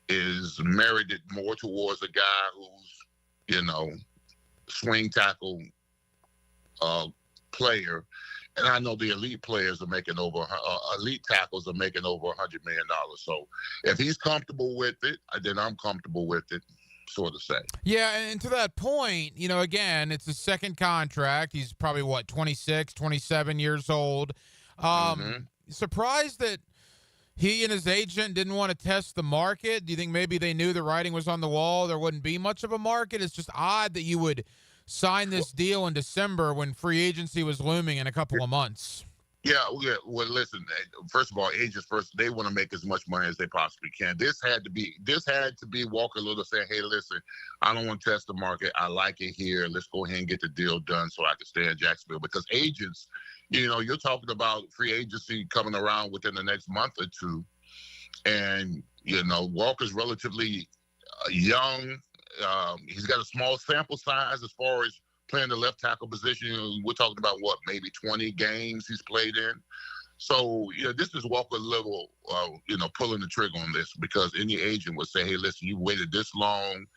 is merited more towards a guy who's, swing tackle player. And I know the elite players are making elite tackles are making over $100 million. So if he's comfortable with it, then I'm comfortable with it. Sort of say. Yeah, and to that point, again, it's his second contract. He's probably, 26, 27 years old. Surprised that he and his agent didn't want to test the market? Do you think maybe they knew the writing was on the wall? There wouldn't be much of a market? It's just odd that you would sign this deal in December when free agency was looming in a couple of months. Yeah. Well, listen, first of all, agents first, they want to make as much money as they possibly can. This had to be Walker Little saying, hey, listen, I don't want to test the market. I like it here. Let's go ahead and get the deal done so I can stay in Jacksonville. Because agents, you're talking about free agency coming around within the next month or two. And, Walker's relatively young. He's got a small sample size as far as playing the left tackle position. We're talking about maybe 20 games he's played in. So, this is Walker Little, pulling the trigger on this, because any agent would say, hey, listen, you waited this long,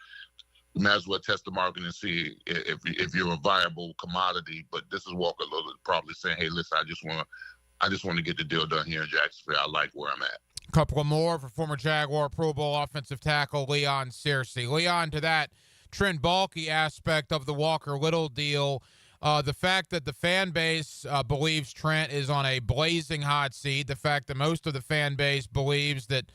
you might as well test the market and see if you're a viable commodity. But this is Walker Little probably saying, hey, listen, I just want to get the deal done here in Jacksonville. I like where I'm at. A couple of more for former Jaguar Pro Bowl offensive tackle Leon Searcy. Leon, to that Trent Baalke aspect of the Walker Little deal, the fact that the fan base believes Trent is on a blazing hot seat, the fact that most of the fan base believes that,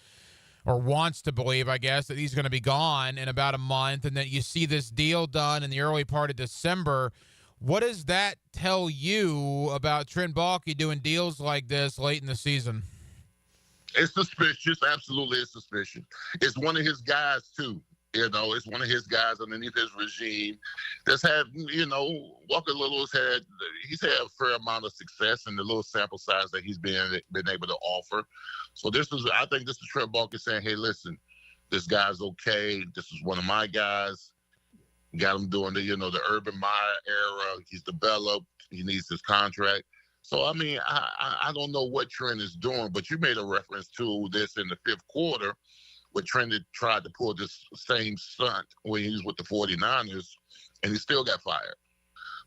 or wants to believe, I guess, that he's going to be gone in about a month, and that you see this deal done in the early part of December. What does that tell you about Trent Baalke doing deals like this late in the season? It's suspicious. Absolutely, it's suspicious. It's one of his guys, too. It's one of his guys underneath his regime that's had, Walker Little he's had a fair amount of success in the little sample size that he's been able to offer. So I think this is Trent Baalke saying, hey, listen, this guy's okay. This is one of my guys. Got him doing the Urban Meyer era. He's developed. He needs his contract. So, I mean, I don't know what Trent is doing, but you made a reference to this in the fifth quarter where Trent had tried to pull this same stunt when he was with the 49ers, and he still got fired.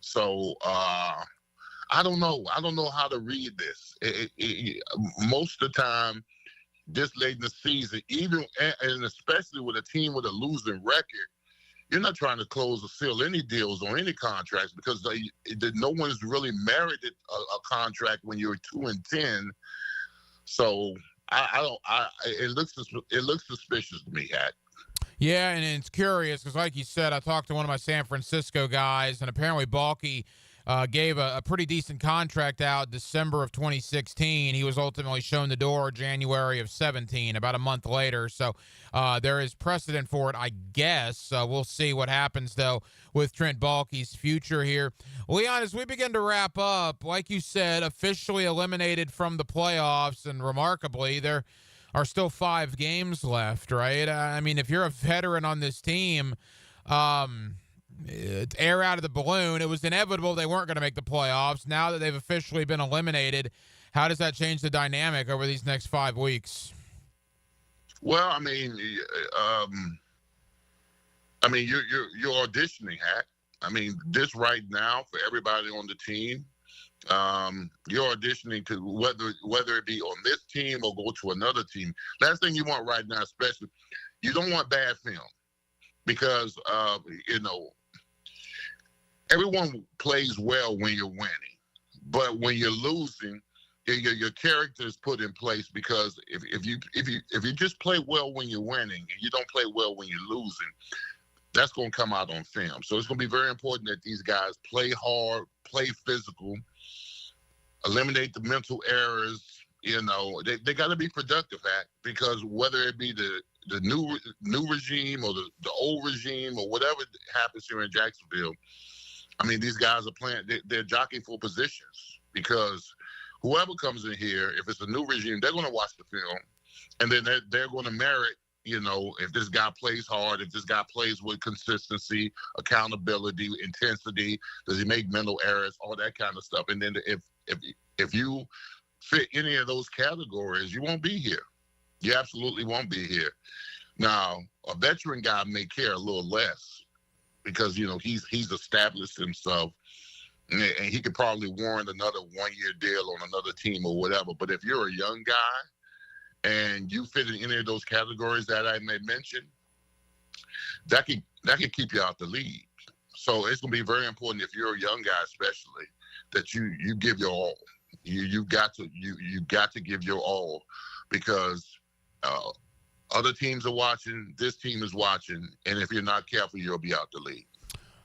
So, I don't know. I don't know how to read this. Most of the time, this late in the season, even and especially with a team with a losing record, you're not trying to close or seal any deals on any contracts because no one's really merited a contract when you're 2-10. So it looks suspicious to me, Hat. Yeah, and it's curious because, like you said, I talked to one of my San Francisco guys, and apparently Balky gave a pretty decent contract out December of 2016. He was ultimately shown the door January of 17, about a month later. So there is precedent for it, I guess. We'll see what happens, though, with Trent Baalke's future here. Leon, as we begin to wrap up, like you said, officially eliminated from the playoffs, and remarkably, there are still 5 games left, right? I mean, if you're a veteran on this team, air out of the balloon. It was inevitable they weren't going to make the playoffs. Now that they've officially been eliminated, how does that change the dynamic over these next 5 weeks? Well, I mean, you're auditioning, Hack. I mean, this right now for everybody on the team, you're auditioning to whether it be on this team or go to another team. Last thing you want right now, especially, you don't want bad film because everyone plays well when you're winning, but when you're losing, your character is put in place because if you just play well when you're winning and you don't play well when you're losing, that's going to come out on film. So it's going to be very important that these guys play hard, play physical, eliminate the mental errors. They got to be productive at because whether it be the new regime or the old regime or whatever happens here in Jacksonville, I mean, these guys are playing, they're jockeying for positions because whoever comes in here, if it's a new regime, they're going to watch the film and then they're going to merit, if this guy plays hard, if this guy plays with consistency, accountability, intensity, does he make mental errors, all that kind of stuff. And then if you fit any of those categories, you won't be here. You absolutely won't be here. Now, a veteran guy may care a little less because, he's established himself and he could probably warrant another 1-year deal on another team or whatever. But if you're a young guy and you fit in any of those categories that I may mention, that can keep you out the league. So it's going to be very important if you're a young guy, especially, that you give your all. You got to give your all because other teams are watching, this team is watching, and if you're not careful, you'll be out the league.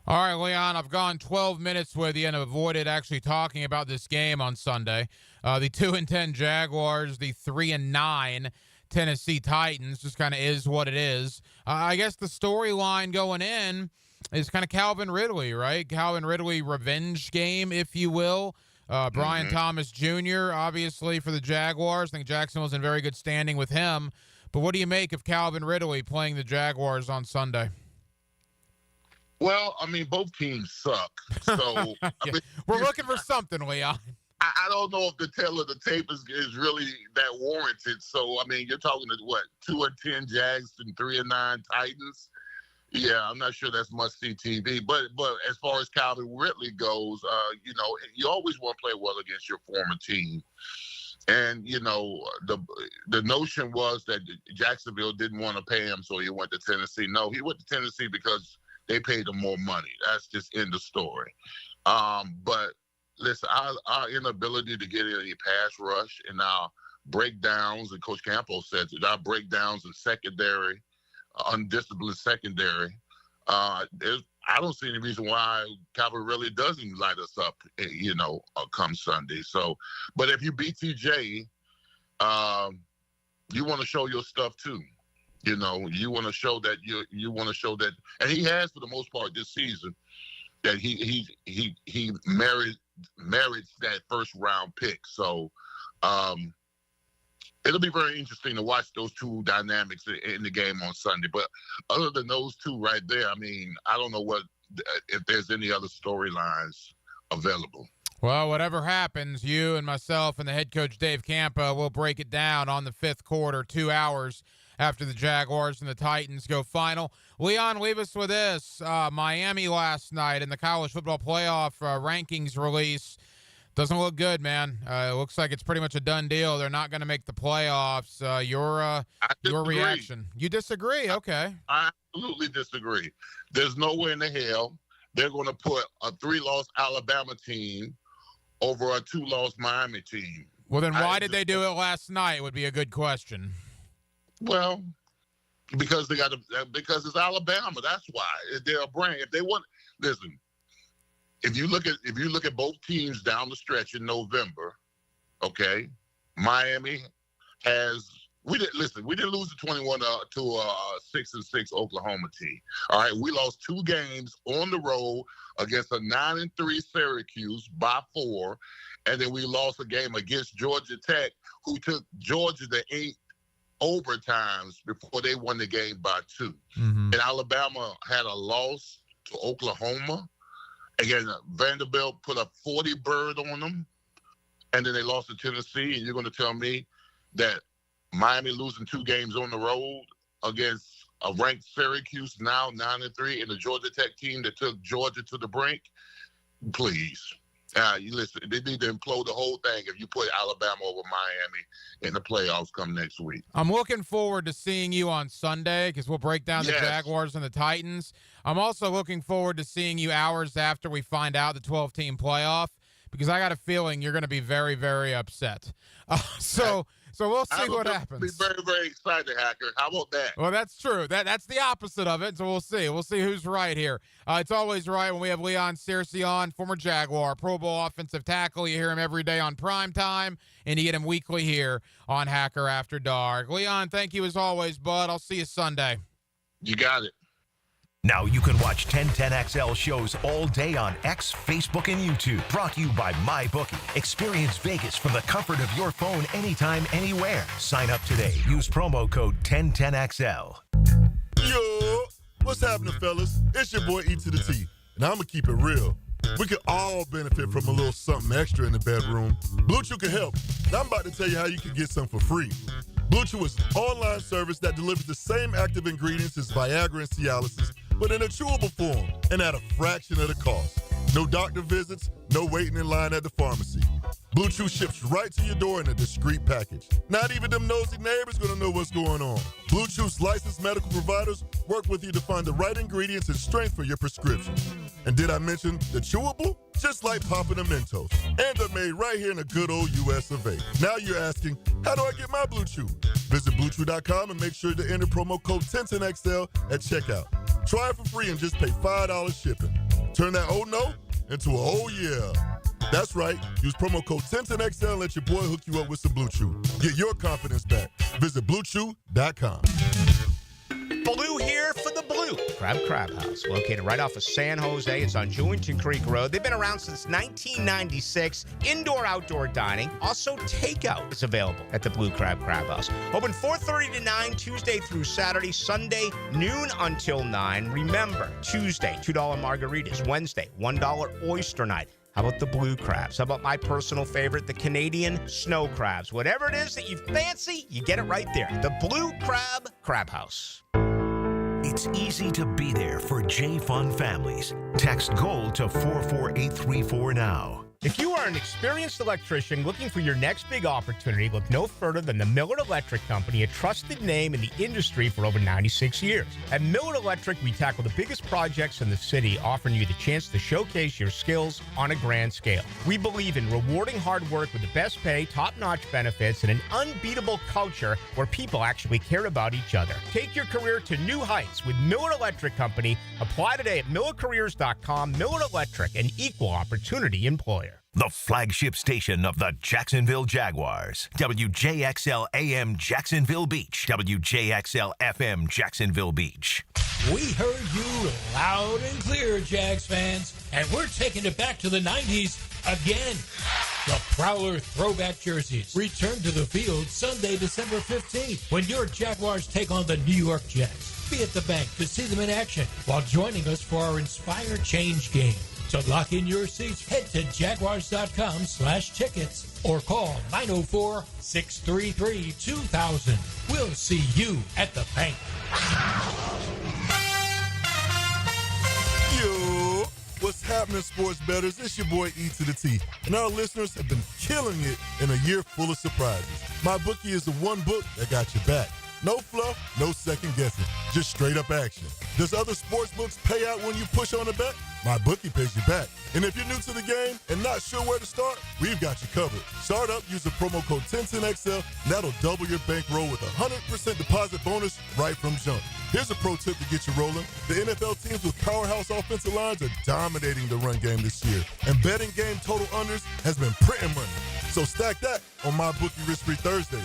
All right, Leon, I've gone 12 minutes with you and avoided actually talking about this game on Sunday. The 2-10 Jaguars, the 3-9 Tennessee Titans, just kind of is what it is. I guess the storyline going in is kind of Calvin Ridley, right? Calvin Ridley revenge game, if you will. Brian Thomas Jr., obviously, for the Jaguars. I think Jacksonville's in very good standing with him. But what do you make of Calvin Ridley playing the Jaguars on Sunday? Well, I mean, both teams suck. So yeah. We're looking for something, Leon. I don't know if the tale of the tape is really that warranted. So, I mean, you're talking to what, 2-10 Jags and 3-9 Titans? Yeah, I'm not sure that's must-see TV. But as far as Calvin Ridley goes, you always want to play well against your former team. And, the notion was that Jacksonville didn't want to pay him, so he went to Tennessee. No, he went to Tennessee because they paid him more money. That's just end of story. But listen, our inability to get any pass rush and our breakdowns, and Coach Campos said that our breakdowns in secondary, undisciplined secondary, I don't see any reason why Calvin really doesn't light us up, come Sunday. So, but if you beat TJ, you want to show your stuff too. You want to show that you want to show that, and he has for the most part this season, that he merits that first round pick. So, it'll be very interesting to watch those two dynamics in the game on Sunday. But other than those two right there, I mean, I don't know if there's any other storylines available. Well, whatever happens, you and myself and the head coach Dave Campa will break it down on the fifth quarter, 2 hours after the Jaguars and the Titans go final. Leon, leave us with this. Miami last night in the college football playoff rankings release. Doesn't look good, man. It looks like it's pretty much a done deal. They're not going to make the playoffs. Your reaction? You disagree? Okay. I absolutely disagree. There's no way in the hell they're going to put a 3-loss Alabama team over a 2-loss Miami team. Well, then why did they do it last night would be a good question. Well, because because it's Alabama. That's why. They're a brand. If they want, listen. If you look at both teams down the stretch in November, okay, Miami has we didn't lose the 21 to a 6-6 Oklahoma team. All right, we lost 2 games on the road against a 9-3 Syracuse by 4, and then we lost a game against Georgia Tech, who took Georgia to 8 overtimes before they won the game by 2. Mm-hmm. And Alabama had a loss to Oklahoma. Again, Vanderbilt put a 40 bird on them, and then they lost to Tennessee. And you're going to tell me that Miami losing 2 games on the road against a ranked Syracuse, now 9-3, and the Georgia Tech team that took Georgia to the brink? Please. You listen, they need to implode the whole thing if you put Alabama over Miami in the playoffs come next week. I'm looking forward to seeing you on Sunday because we'll break down the Jaguars and the Titans. I'm also looking forward to seeing you hours after we find out the 12-team playoff because I got a feeling you're going to be very, very upset. So we'll see what happens. Be very, very excited, Hacker. How about that? Well, that's true. That's the opposite of it, so we'll see. We'll see who's right here. It's always right when we have Leon Searcy on, former Jaguar, Pro Bowl offensive tackle. You hear him every day on Prime Time, and you get him weekly here on Hacker After Dark. Leon, thank you as always, bud. I'll see you Sunday. You got it. Now you can watch 1010XL shows all day on X, Facebook, and YouTube. Brought to you by MyBookie. Experience Vegas from the comfort of your phone anytime, anywhere. Sign up today. Use promo code 1010XL. Yo, what's happening, fellas? It's your boy E to the T, and I'm going to keep it real. We could all benefit from a little something extra in the bedroom. Blue Chew can help, and I'm about to tell you how you can get some for free. Blue Chew is an online service that delivers the same active ingredients as Viagra and Cialis, but in a chewable form and at a fraction of the cost. No doctor visits, no waiting in line at the pharmacy. Blue Chew ships right to your door in a discreet package. Not even them nosy neighbors gonna know what's going on. Blue Chew's licensed medical providers work with you to find the right ingredients and strength for your prescription. And did I mention the chewable? Just like popping a Mentos. And they're made right here in the good old US of A. Now you're asking, how do I get my Blue Chew? Visit BlueChew.com and make sure to enter promo code 1010XL at checkout. Try it for free and just pay $5 shipping. Turn that oh no into a oh yeah. That's right. Use promo code 1010XL and let your boy hook you up with some Blue Chew. Get your confidence back. Visit BlueChew.com. Blue here for the Blue Crab House, located right off of San Jose. It's on Jewington Creek Road. They've been around since 1996. Indoor-outdoor dining. Also, takeout is available at the Blue Crab House. Open 4:30 to 9, Tuesday through Saturday. Sunday, noon until 9. Remember, Tuesday, $2 margaritas. Wednesday, $1 oyster night. How about the blue crabs? How about my personal favorite, the Canadian snow crabs? Whatever it is that you fancy, you get it right there. The Blue Crab House. It's easy to be there for J-Fun families. Text GOLD to 44834 now. If you are an experienced electrician looking for your next big opportunity, look no further than the Miller Electric Company, a trusted name in the industry for over 96 years. At Miller Electric, we tackle the biggest projects in the city, offering you the chance to showcase your skills on a grand scale. We believe in rewarding hard work with the best pay, top-notch benefits, and an unbeatable culture where people actually care about each other. Take your career to new heights with Miller Electric Company. Apply today at millercareers.com. Miller Electric, an equal opportunity employer. The flagship station of the Jacksonville Jaguars. WJXL AM Jacksonville Beach. WJXL FM Jacksonville Beach. We heard you loud and clear, Jags fans, and we're taking it back to the 90s again. The Prowler throwback jerseys return to the field Sunday, December 15th, when your Jaguars take on the New York Jets. Be at the bank to see them in action while joining us for our Inspire Change game. To lock in your seats, head to jaguars.com/tickets or call 904-633-2000. We'll see you at the bank. Yo, what's happening, sports bettors? It's your boy E to the T, and our listeners have been killing it in a year full of surprises. My bookie is the one book that got your back. No fluff, no second guessing, just straight up action. Does other sports books pay out when you push on a bet? My bookie pays you back. And if you're new to the game and not sure where to start, we've got you covered. Start up, use the promo code 1010XL, and that'll double your bankroll with a 100% deposit bonus right from jump. Here's a pro tip to get you rolling. The NFL teams with powerhouse offensive lines are dominating the run game this year, and betting game total unders has been printing money. So stack that on my bookie risk-free Thursdays.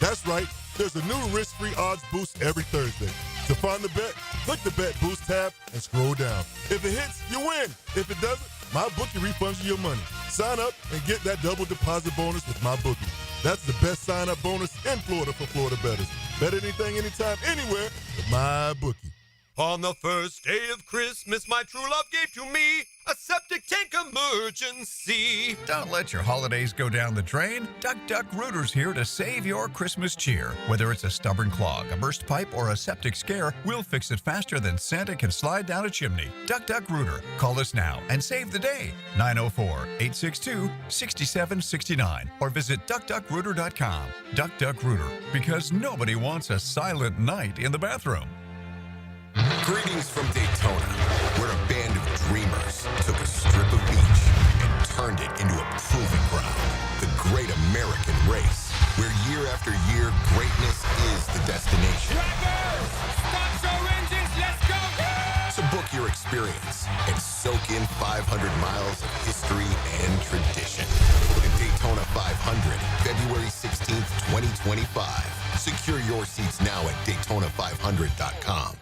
That's right. There's a new risk-free odds boost every Thursday. To find the bet, click the Bet Boost tab and scroll down. If it hits, you win. If it doesn't, my bookie refunds you your money. Sign up and get that double deposit bonus with my bookie. That's the best sign-up bonus in Florida for Florida bettors. Bet anything, anytime, anywhere with my bookie. On the first day of Christmas, my true love gave to me a septic tank emergency. Don't let your holidays go down the drain. Duck Duck Rooter's here to save your Christmas cheer. Whether it's a stubborn clog, a burst pipe, or a septic scare, we'll fix it faster than Santa can slide down a chimney. Duck Duck Rooter. Call us now and save the day. 904-862-6769 or visit duckduckrooter.com. Duck Duck Rooter, because nobody wants a silent night in the bathroom. Greetings from Daytona, where a band of dreamers took a strip of beach and turned it into a proving ground. The Great American Race, where year after year, greatness is the destination. Drivers, start your engines, let's go! So book your experience and soak in 500 miles of history and tradition. The Daytona 500, February 16th, 2025. Secure your seats now at Daytona500.com.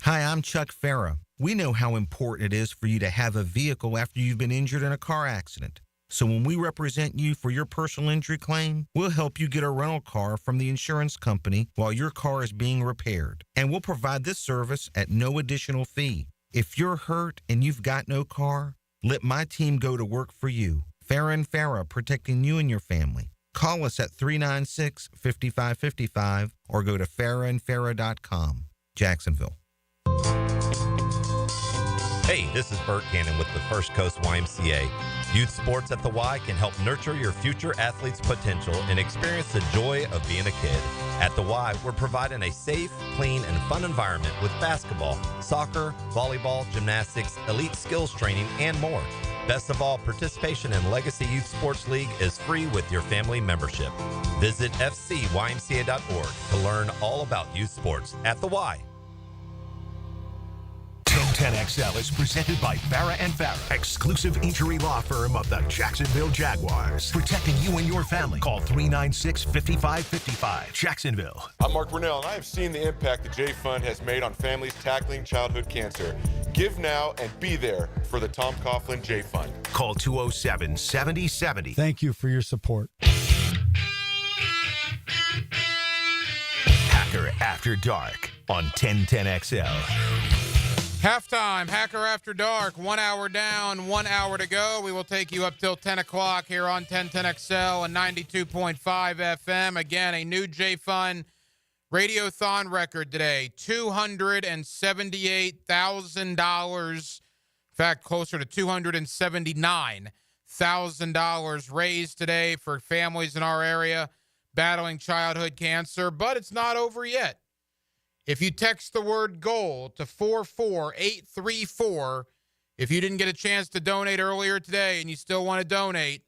Hi, I'm Chuck Farah. We know how important it is for you to have a vehicle after you've been injured in a car accident. So when we represent you for your personal injury claim, we'll help you get a rental car from the insurance company while your car is being repaired. And we'll provide this service at no additional fee. If you're hurt and you've got no car, let my team go to work for you. Farah & Farah, protecting you and your family. Call us at 396-5555 or go to farahandfarah.com. Jacksonville. Hey, this is Bert Cannon with the First Coast YMCA. Youth sports at the Y can help nurture your future athlete's potential and experience the joy of being a kid. At the Y, we're providing a safe, clean, and fun environment with basketball, soccer, volleyball, gymnastics, elite skills training, and more. Best of all, participation in Legacy Youth Sports League is free with your family membership. Visit fcymca.org to learn all about youth sports at the Y. 1010XL is presented by Farah & Farah, exclusive injury law firm of the Jacksonville Jaguars. Protecting you and your family. Call 396-5555. Jacksonville. I'm Mark Brunell, and I have seen the impact the J-Fund has made on families tackling childhood cancer. Give now and be there for the Tom Coughlin J-Fund. Call 207-7070. Thank you for your support. Hacker After Dark on 1010XL. Halftime, Hacker After Dark, 1 hour down, 1 hour to go. We will take you up till 10 o'clock here on 1010XL and 92.5 FM. Again, a new J-Fund Radiothon record today, $278,000. In fact, closer to $279,000 raised today for families in our area battling childhood cancer. But it's not over yet. If you text the word GOAL to 44834, if you didn't get a chance to donate earlier today and you still want to donate,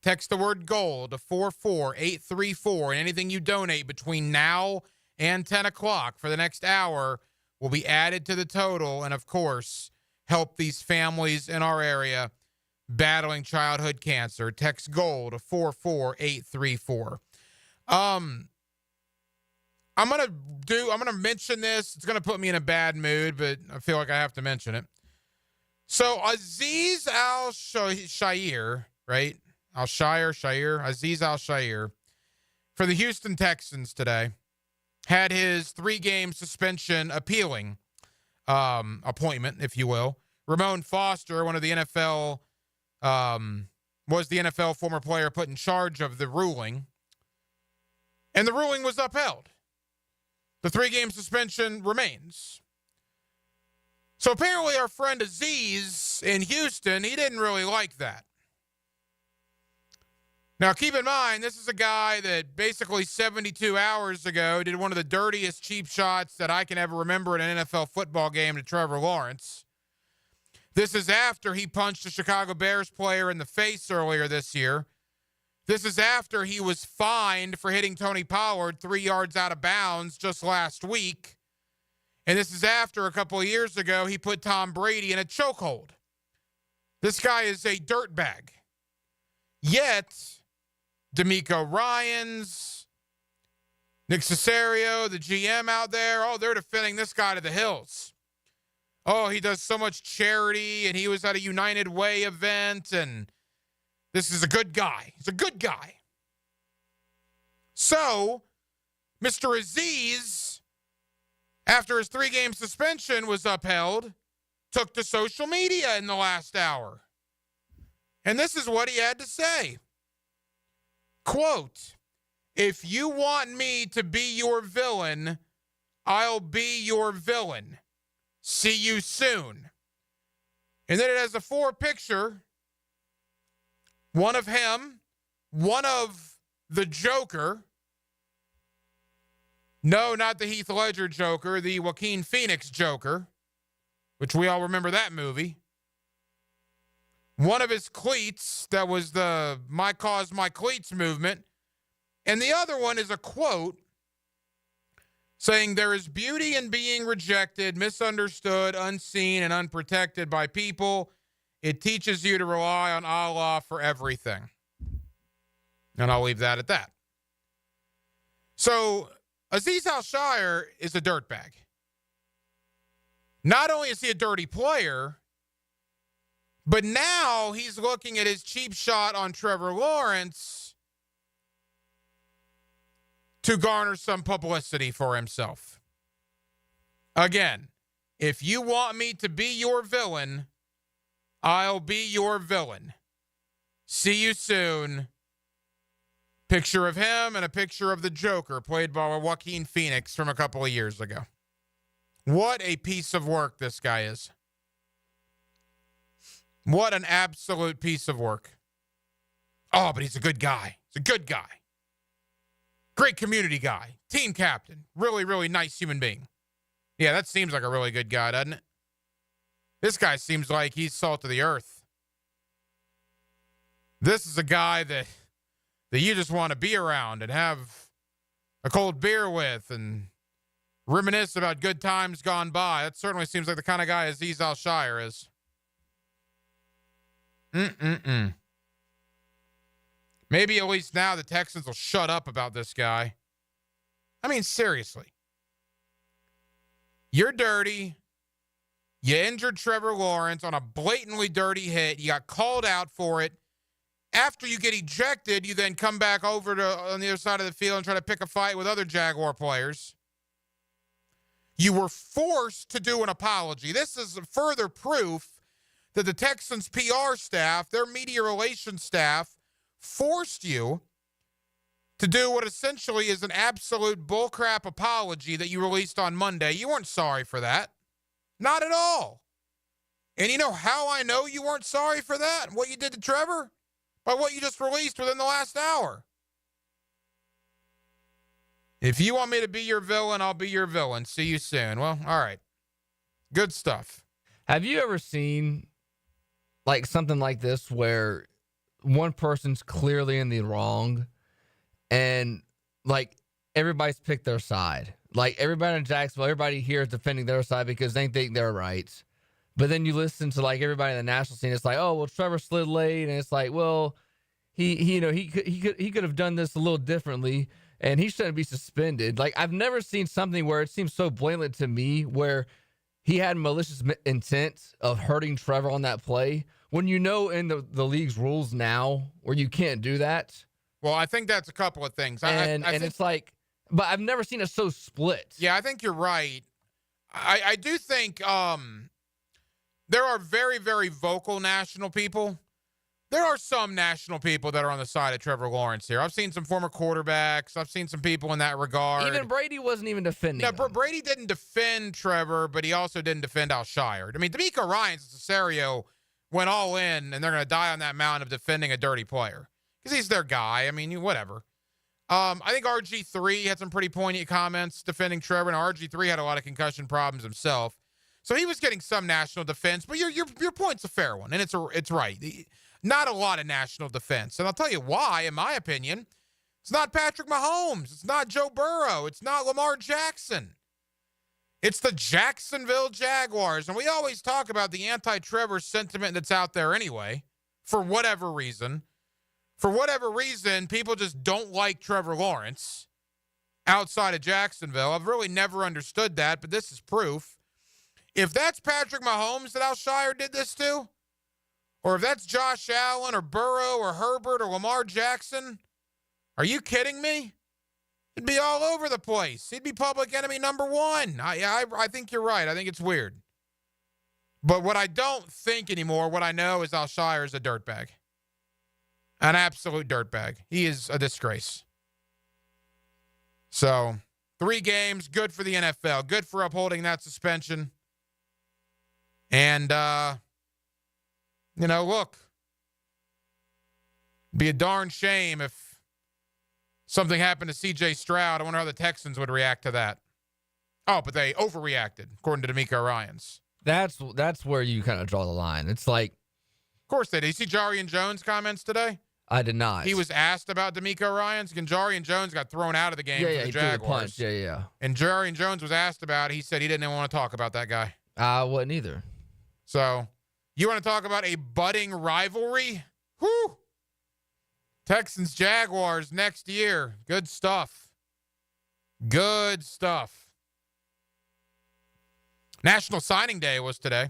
text the word GOAL to 44834. And anything you donate between now and 10 o'clock for the next hour will be added to the total and, of course, help these families in our area battling childhood cancer. Text GOAL to 44834. I'm gonna mention this. It's gonna put me in a bad mood, but I feel like I have to mention it. So Aziz Al-Shahir, right? Azeez Al-Shaair, for the Houston Texans today, had his 3-game suspension appealing appointment, if you will. Ramon Foster, one of the NFL, was the NFL former player put in charge of the ruling, and the ruling was upheld. The 3-game suspension remains. So apparently our friend Azeez in Houston, he didn't really like that. Now, keep in mind, this is a guy that basically 72 hours ago did one of the dirtiest cheap shots that I can ever remember in an NFL football game to Trevor Lawrence. This is after he punched a Chicago Bears player in the face earlier this year. This is after he was fined for hitting Tony Pollard 3 yards out of bounds just last week. And this is after a couple of years ago he put Tom Brady in a chokehold. This guy is a dirtbag. Yet, D'Amico Ryans, Nick Cesario, the GM out there, they're defending this guy to the hills. Oh, he does so much charity, and he was at a United Way event, and this is a good guy. He's a good guy. So, Mr. Azeez, after his 3-game suspension was upheld, took to social media in the last hour. And this is what he had to say. Quote, "If you want me to be your villain, I'll be your villain. See you soon." And then it has a 4-picture. One of him, one of the Joker. No, not the Heath Ledger Joker, the Joaquin Phoenix Joker, which we all remember that movie. One of his cleats, that was the My Cause, My Cleats movement. And the other one is a quote saying, "There is beauty in being rejected, misunderstood, unseen, and unprotected by people. It teaches you to rely on Allah for everything." And I'll leave that at that. So, Azeez Al-Shaair is a dirtbag. Not only is he a dirty player, but now he's looking at his cheap shot on Trevor Lawrence to garner some publicity for himself. Again, if you want me to be your villain, I'll be your villain. See you soon. Picture of him and a picture of the Joker, played by Joaquin Phoenix from a couple of years ago. What a piece of work this guy is. What an absolute piece of work. Oh, but he's a good guy. He's a good guy. Great community guy. Team captain. Really, really nice human being. Yeah, that seems like a really good guy, doesn't it? This guy seems like he's salt of the earth. This is a guy that you just want to be around and have a cold beer with and reminisce about good times gone by. That certainly seems like the kind of guy Azeez Al-Shaair is. Maybe at least now the Texans will shut up about this guy. I mean, seriously. You're dirty. You injured Trevor Lawrence on a blatantly dirty hit. You got called out for it. After you get ejected, you then come back over to on the other side of the field and try to pick a fight with other Jaguar players. You were forced to do an apology. This is further proof that the Texans PR staff, their media relations staff, forced you to do what essentially is an absolute bullcrap apology that you released on Monday. You weren't sorry for that. Not at all. And you know how I know you weren't sorry for that? What you did to Trevor? By what you just released within the last hour. If you want me to be your villain, I'll be your villain. See you soon. Well, all right. Good stuff. Have you ever seen like something like this where one person's clearly in the wrong and like everybody's picked their side? Like everybody in Jacksonville, everybody here is defending their side because they think they're right. But then you listen to like everybody in the national scene. It's like, oh, well, Trevor slid late, and it's like, well, he could have done this a little differently, and he shouldn't be suspended. Like I've never seen something where it seems so blatant to me where he had malicious intent of hurting Trevor on that play, when you know in the league's rules now where you can't do that. Well, I think that's a couple of things. And I think, it's like, but I've never seen it so split. Yeah, I think you're right. I do think there are very, very vocal national people. There are some national people that are on the side of Trevor Lawrence here. I've seen some former quarterbacks. I've seen some people in that regard. Even Brady wasn't even defending him. Brady didn't defend Trevor, but he also didn't defend Alshire. I mean, D'Amico Ryans and Cesario went all in, and they're going to die on that mountain of defending a dirty player because he's their guy. I mean, whatever. I think RG3 had some pretty poignant comments defending Trevor, and RG3 had a lot of concussion problems himself. So he was getting some national defense, but your point's a fair one, and it's right. Not a lot of national defense. And I'll tell you why, in my opinion. It's not Patrick Mahomes. It's not Joe Burrow. It's not Lamar Jackson. It's the Jacksonville Jaguars. And we always talk about the anti-Trevor sentiment that's out there anyway, for whatever reason. For whatever reason, people just don't like Trevor Lawrence outside of Jacksonville. I've really never understood that, but this is proof. If that's Patrick Mahomes that Alshire did this to, or if that's Josh Allen or Burrow or Herbert or Lamar Jackson, are you kidding me? It'd be all over the place. He'd be public enemy number one. I think you're right. I think it's weird. But what I don't think anymore, what I know is Alshire is a dirtbag. An absolute dirtbag. He is a disgrace. So, 3 games, good for the NFL. Good for upholding that suspension. And, look, be a darn shame if something happened to C.J. Stroud. I wonder how the Texans would react to that. Oh, but they overreacted, according to D'Amico Ryans. That's where you kind of draw the line. It's like, of course they did. You see Jarian Jones' comments today? I did not. He was asked about D'Amico Ryans. And Jarian Jones got thrown out of the game for the Jaguars. Yeah. And Jarian Jones was asked about it. He said he didn't even want to talk about that guy. I wouldn't either. So, you want to talk about a budding rivalry? Whew! Texans-Jaguars next year. Good stuff. Good stuff. National Signing Day was today.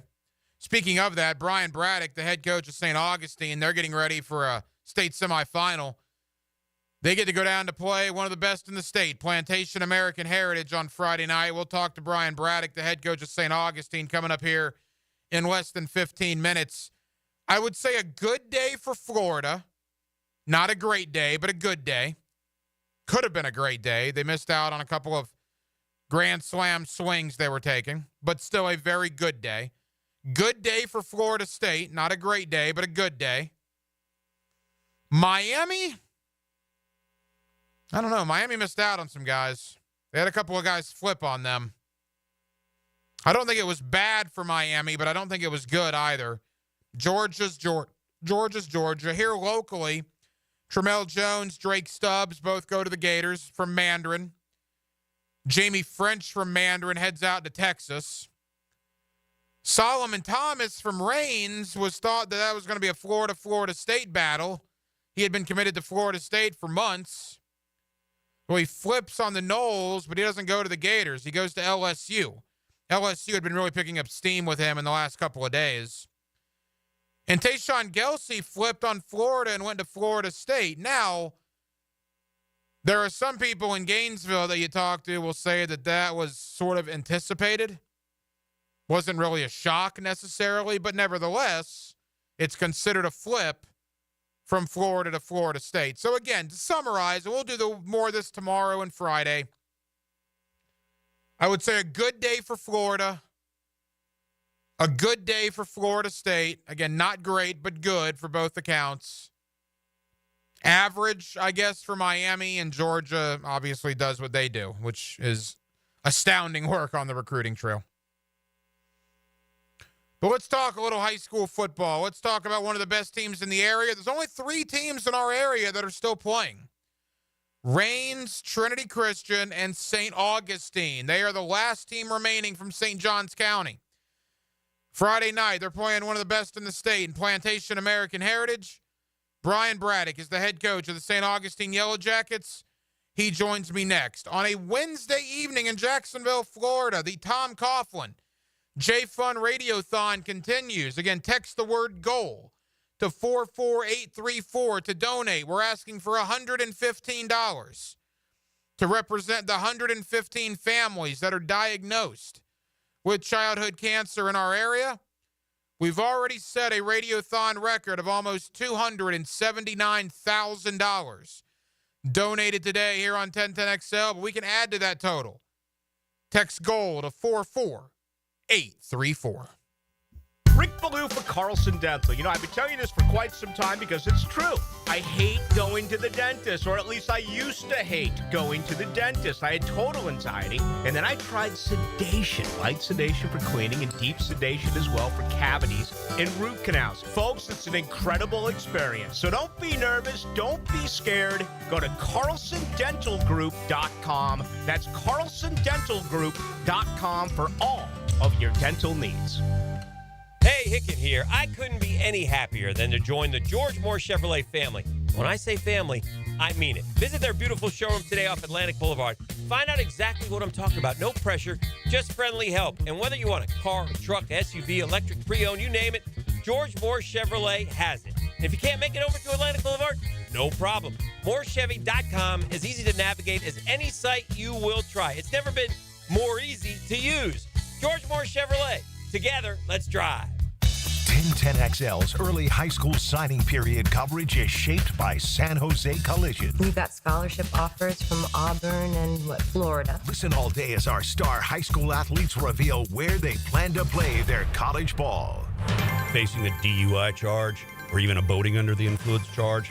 Speaking of that, Brian Braddock, the head coach of St. Augustine, they're getting ready for a state semifinal. They get to go down to play one of the best in the state, Plantation American Heritage, on Friday night. We'll talk to Brian Braddock, the head coach of St. Augustine, coming up here in less than 15 minutes. I would say a good day for Florida. Not a great day, but a good day. Could have been a great day. They missed out on a couple of Grand Slam swings they were taking, but still a very good day. Good day for Florida State. Not a great day, but a good day. Miami? I don't know. Miami missed out on some guys. They had a couple of guys flip on them. I don't think it was bad for Miami, but I don't think it was good either. Georgia's Georgia. Here locally, Tramel Jones, Drake Stubbs both go to the Gators from Mandarin. Jamie French from Mandarin heads out to Texas. Solomon Thomas from Raines was thought that was going to be a Florida State battle. He had been committed to Florida State for months. Well, he flips on the Noles, but he doesn't go to the Gators. He goes to LSU. LSU had been really picking up steam with him in the last couple of days. And Tayshawn Gelsey flipped on Florida and went to Florida State. Now, there are some people in Gainesville that you talk to will say that was sort of anticipated. Wasn't really a shock necessarily, but nevertheless, it's considered a flip from Florida to Florida State. So again, to summarize, and we'll do more of this tomorrow and Friday, I would say a good day for Florida, a good day for Florida State. Again, not great, but good for both accounts. Average, I guess, for Miami, and Georgia obviously does what they do, which is astounding work on the recruiting trail. But let's talk a little high school football. Let's talk about one of the best teams in the area. There's only 3 teams in our area that are still playing. Raines, Trinity Christian, and St. Augustine. They are the last team remaining from St. Johns County. Friday night, they're playing one of the best in the state in Plantation American Heritage. Brian Braddock is the head coach of the St. Augustine Yellow Jackets. He joins me next. On a Wednesday evening in Jacksonville, Florida, the Tom Coughlin J-Fun Radiothon continues. Again, text the word GOAL to 44834 to donate. We're asking for $115 to represent the 115 families that are diagnosed with childhood cancer in our area. We've already set a Radiothon record of almost $279,000 donated today here on 1010XL, but we can add to that total. Text GOAL to 44834. Rick Ballou for Carlson Dental. You know, I've been telling you this for quite some time because it's true. I hate going to the dentist, or at least I used to hate going to the dentist. I had total anxiety, and then I tried sedation, light sedation for cleaning and deep sedation as well for cavities and root canals. Folks, it's an incredible experience. So don't be nervous. Don't be scared. Go to carlsondentalgroup.com. That's carlsondentalgroup.com for all of your dental needs. Hey, Hicken here. I couldn't be any happier than to join the George Moore Chevrolet family. When I say family, I mean it. Visit their beautiful showroom today off Atlantic Boulevard. Find out exactly what I'm talking about. No pressure, just friendly help. And whether you want a car, a truck, SUV, electric, pre-owned, you name it, George Moore Chevrolet has it. If you can't make it over to Atlantic Boulevard, no problem. MooreChevy.com is easy to navigate as any site you will try. It's never been more easy to use. George Moore Chevrolet. Together, let's drive. 1010XL's early high school signing period coverage is shaped by San Jose Collision. We've got scholarship offers from Auburn and Florida. Listen all day as our star high school athletes reveal where they plan to play their college ball. Facing a DUI charge or even a boating under the influence charge?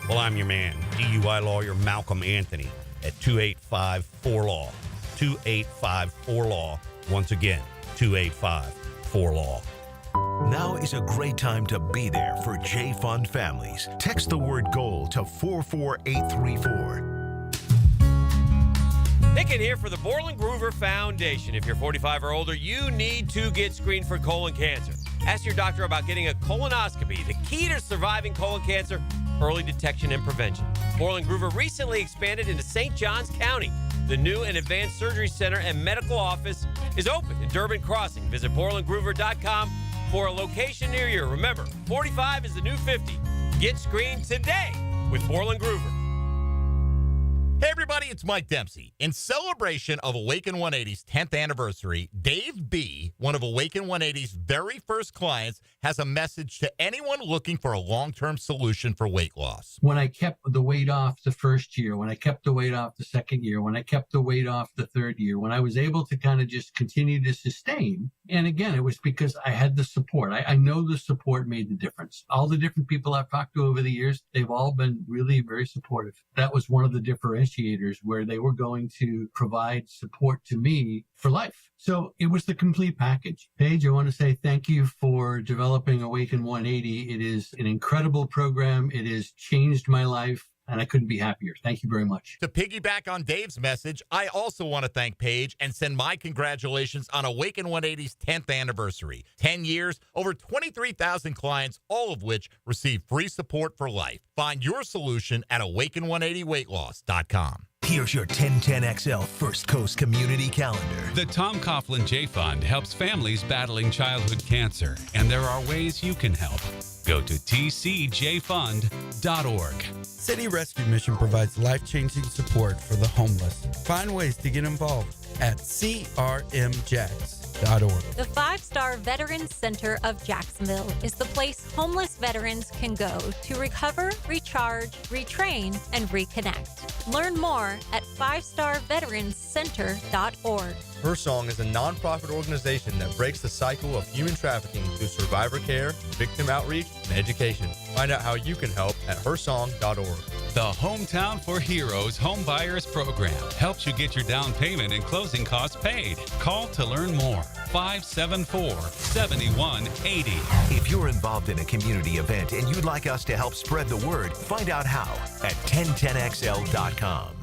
Well, I'm your man, DUI lawyer Malcolm Anthony at 285-4LAW. 285-4LAW. Once again, 285-4LAW. Now is a great time to be there for J-Fund families. Text the word GOAL to 44834. Hicken here for the Borland Groover Foundation. If you're 45 or older, you need to get screened for colon cancer. Ask your doctor about getting a colonoscopy. The key to surviving colon cancer, early detection and prevention. Borland Groover recently expanded into St. Johns County. The new and advanced surgery center and medical office is open in Durbin Crossing. Visit BorlandGroover.com for a location near you. Remember, 45 is the new 50. Get screened today with Borland Groover. Hey everybody, it's Mike Dempsey. In celebration of Awaken 180's 10th anniversary, Dave B., one of Awaken 180's very first clients, has a message to anyone looking for a long-term solution for weight loss. When I kept the weight off the first year, when I kept the weight off the second year, when I kept the weight off the third year, when I was able to kind of just continue to sustain, and again, it was because I had the support. I know the support made the difference. All the different people I've talked to over the years, they've all been really very supportive. That was one of the differentiators where they were going to provide support to me for life. So it was the complete package. Paige, I want to say thank you for developing Awaken 180. It is an incredible program. It has changed my life, and I couldn't be happier. Thank you very much. To piggyback on Dave's message, I also want to thank Paige and send my congratulations on Awaken 180's 10th anniversary. 10 years, over 23,000 clients, all of which receive free support for life. Find your solution at awaken180weightloss.com. Here's your 1010XL First Coast Community Calendar. The Tom Coughlin J Fund helps families battling childhood cancer, and there are ways you can help. Go to tcjfund.org. City Rescue Mission provides life-changing support for the homeless. Find ways to get involved at crmjax.org. The 5-Star Veterans Center of Jacksonville is the place homeless veterans can go to recover, recharge, retrain, and reconnect. Learn more at 5starveteranscenter.org. Her Song is a nonprofit organization that breaks the cycle of human trafficking through survivor care, victim outreach, and education. Find out how you can help at hersong.org. The Hometown for Heroes Home Buyers Program helps you get your down payment and closing costs paid. Call to learn more. 574-7180. If you're involved in a community event and you'd like us to help spread the word, find out how at 1010XL.com.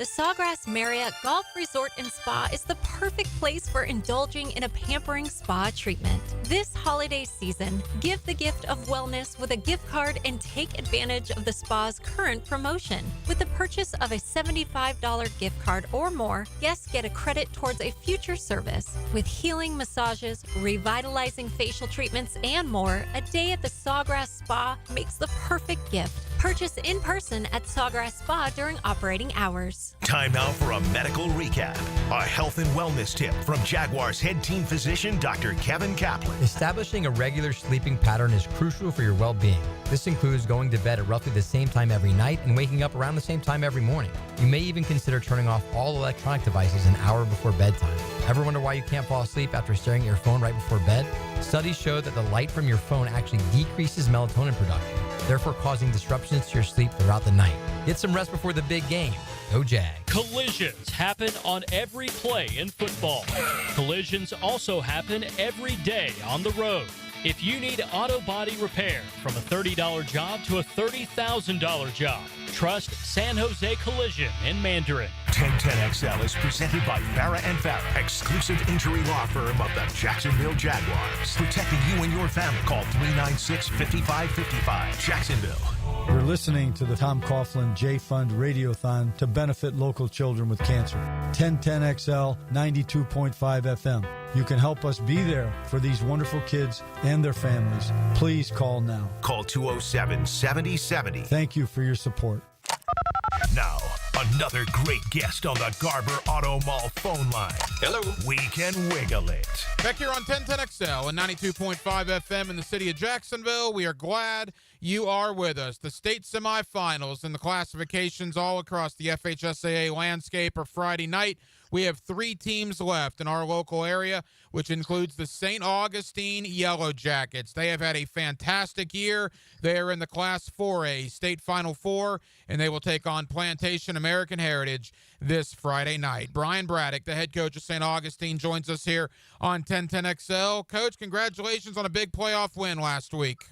The Sawgrass Marriott Golf Resort and Spa is the perfect place for indulging in a pampering spa treatment. This holiday season, give the gift of wellness with a gift card and take advantage of the spa's current promotion. With the purchase of a $75 gift card or more, guests get a credit towards a future service. With healing massages, revitalizing facial treatments, and more, a day at the Sawgrass Spa makes the perfect gift. Purchase in person at Sawgrass Spa during operating hours. Time now for a medical recap. A health and wellness tip from Jaguars head team physician Dr. Kevin Kaplan. Establishing a regular sleeping pattern is crucial for your well-being. This includes going to bed at roughly the same time every night and waking up around the same time every morning. You may even consider turning off all electronic devices an hour before bedtime. Ever wonder why you can't fall asleep after staring at your phone right before bed? Studies show that the light from your phone actually decreases melatonin production, therefore causing disruptions to your sleep throughout the night. Get some rest before the big game. Go Jags. Collisions happen on every play in football. Collisions also happen every day on the road. If you need auto body repair, from a $30 job to a $30,000 job, trust San Jose Collision in Mandarin. 1010XL is presented by Farah & Farah, exclusive injury law firm of the Jacksonville Jaguars. Protecting you and your family. Call 396-5555. Jacksonville. You're listening to the Tom Coughlin J Fund Radiothon to benefit local children with cancer. 1010XL 92.5 FM. You can help us be there for these wonderful kids and their families. Please call now. Call 207-7070. Thank you for your support. Now, another great guest on the Garber Auto Mall phone line. Hello. We can wiggle it. Back here on 1010XL and 92.5 FM in the city of Jacksonville, we are glad you are with us. The state semifinals and the classifications all across the FHSAA landscape are Friday night. We have 3 teams left in our local area, which includes the St. Augustine Yellow Jackets. They have had a fantastic year. They are in the Class 4A State Final Four, and they will take on Plantation American Heritage this Friday night. Brian Braddock, the head coach of St. Augustine, joins us here on 1010XL. Coach, congratulations on a big playoff win last week.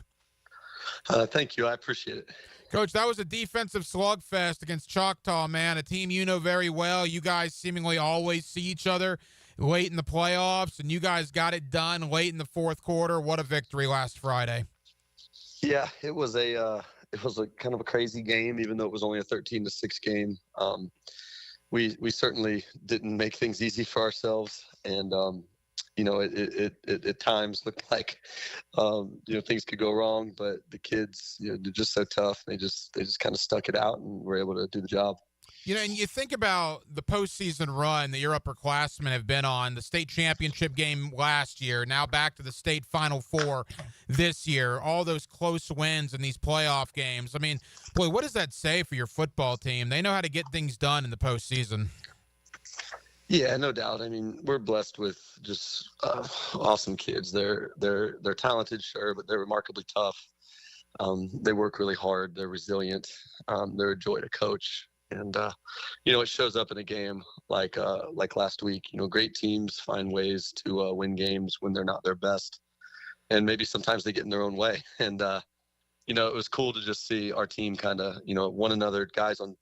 Thank you. I appreciate it. Coach, that was a defensive slugfest against Choctaw, man, a team you know very well. You guys seemingly always see each other late in the playoffs, and you guys got it done late in the fourth quarter. What a victory last Friday. Yeah, it was a kind of a crazy game, even though it was only a 13-6 game. We certainly didn't make things easy for ourselves, and it at times looked like things could go wrong, but the kids, they're just so tough. They just kind of stuck it out and were able to do the job. And you think about the postseason run that your upperclassmen have been on, the state championship game last year, now back to the state Final Four this year, all those close wins in these playoff games. I mean, boy, what does that say for your football team? They know how to get things done in the postseason. Yeah, no doubt. I mean, we're blessed with just awesome kids. They're talented, sure, but they're remarkably tough. They work really hard. They're resilient. They're a joy to coach. And, it shows up in a game like last week. Great teams find ways to win games when they're not their best. And maybe sometimes they get in their own way. And, it was cool to just see our team kind of, one another, guys on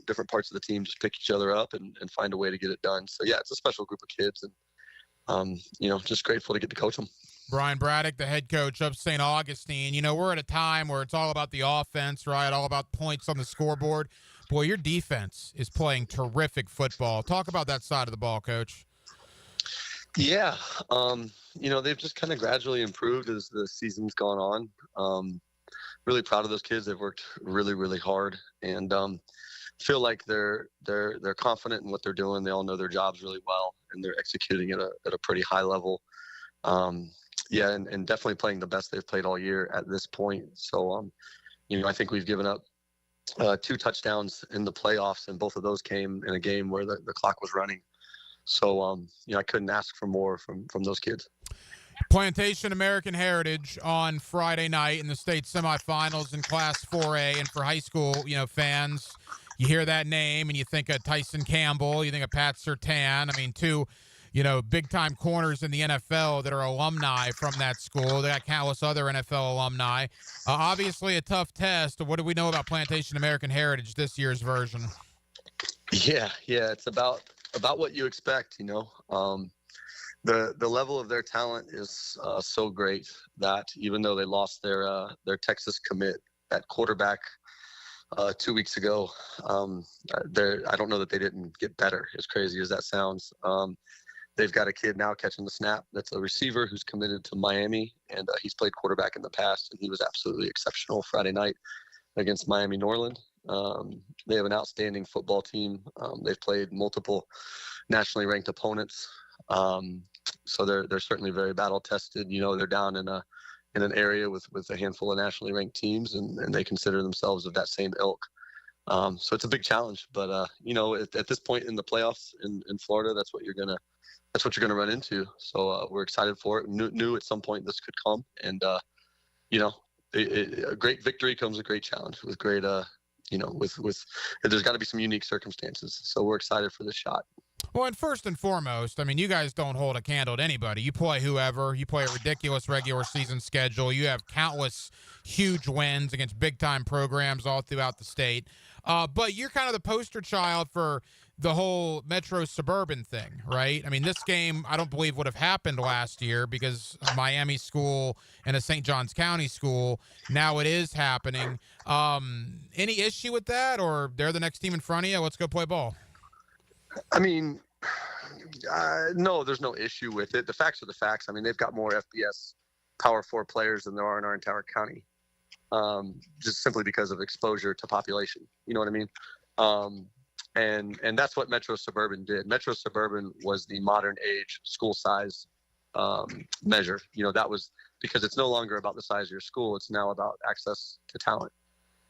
different parts of the team just pick each other up and find a way to get it done. So, yeah, it's a special group of kids. And, just grateful to get to coach them. Brian Braddock, the head coach of St. Augustine. We're at a time where it's all about the offense, right? All about points on the scoreboard. Boy, your defense is playing terrific football. Talk about that side of the ball, Coach. Yeah. They've just kind of gradually improved as the season's gone on. Really proud of those kids. They've worked really, really hard and feel like they're confident in what they're doing. They all know their jobs really well, and they're executing at a pretty high level. And definitely playing the best they've played all year at this point. So, I think we've given up 2 touchdowns in the playoffs, and both of those came in a game where the clock was running. So, I couldn't ask for more from those kids. Plantation American Heritage on Friday night in the state semifinals in Class 4A. And for high school, fans, you hear that name and you think of Tyson Campbell, you think of Pat Surtain. I mean, 2 big-time corners in the NFL that are alumni from that school. They got countless other NFL alumni. Obviously a tough test. What do we know about Plantation American Heritage, this year's version? Yeah, it's about what you expect. The level of their talent is so great that even though they lost their Texas commit at quarterback 2 weeks ago, I don't know that they didn't get better. As crazy as that sounds, they've got a kid now catching the snap that's a receiver who's committed to Miami, and he's played quarterback in the past, and he was absolutely exceptional Friday night against Miami Norland. They have an outstanding football team. They've played multiple nationally ranked opponents. So they're certainly very battle tested. They're down in an area with a handful of nationally ranked teams, and they consider themselves of that same ilk. So it's a big challenge, but at this point in the playoffs in Florida, that's what you're gonna run into. So we're excited for it. Knew at some point this could come, and a great victory comes a great challenge with great there's got to be some unique circumstances. So we're excited for this shot. Well, and first and foremost, I mean, you guys don't hold a candle to anybody. You play whoever. You play a ridiculous regular season schedule. You have countless huge wins against big-time programs all throughout the state. But you're kind of the poster child for the whole Metro Suburban thing, right? I mean, this game I don't believe would have happened last year because a Miami school and a St. Johns County school. Now it is happening. Any issue with that, or they're the next team in front of you? Let's go play ball. I mean, no, there's no issue with it. The facts are the facts. I mean, they've got more FBS Power 4 players than there are in our entire county, just simply because of exposure to population. You know what I mean? And that's what Metro Suburban did. Metro Suburban was the modern age school size measure. That was because it's no longer about the size of your school. It's now about access to talent.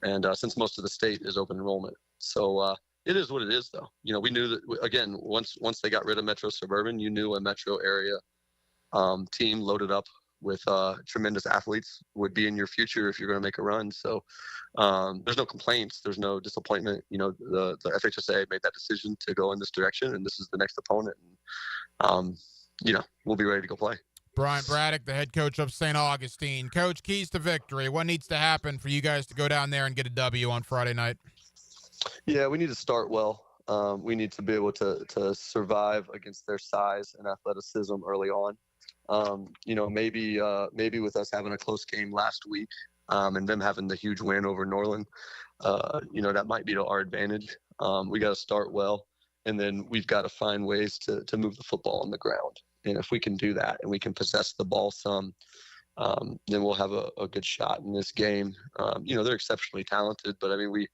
And since most of the state is open enrollment. So it is what it is, though. We knew that, again, once they got rid of Metro Suburban, you knew a metro area team loaded up with tremendous athletes would be in your future if you're going to make a run. So there's no complaints. There's no disappointment. The FHSA made that decision to go in this direction, and this is the next opponent. And, we'll be ready to go play. Brian Braddock, the head coach of St. Augustine. Coach, keys to victory. What needs to happen for you guys to go down there and get a W on Friday night? Yeah, we need to start well. We need to be able to survive against their size and athleticism early on. Maybe with us having a close game last week and them having the huge win over Norland, that might be to our advantage. We got to start well, and then we've got to find ways to move the football on the ground. And if we can do that and we can possess the ball some, then we'll have a good shot in this game. They're exceptionally talented, but I mean,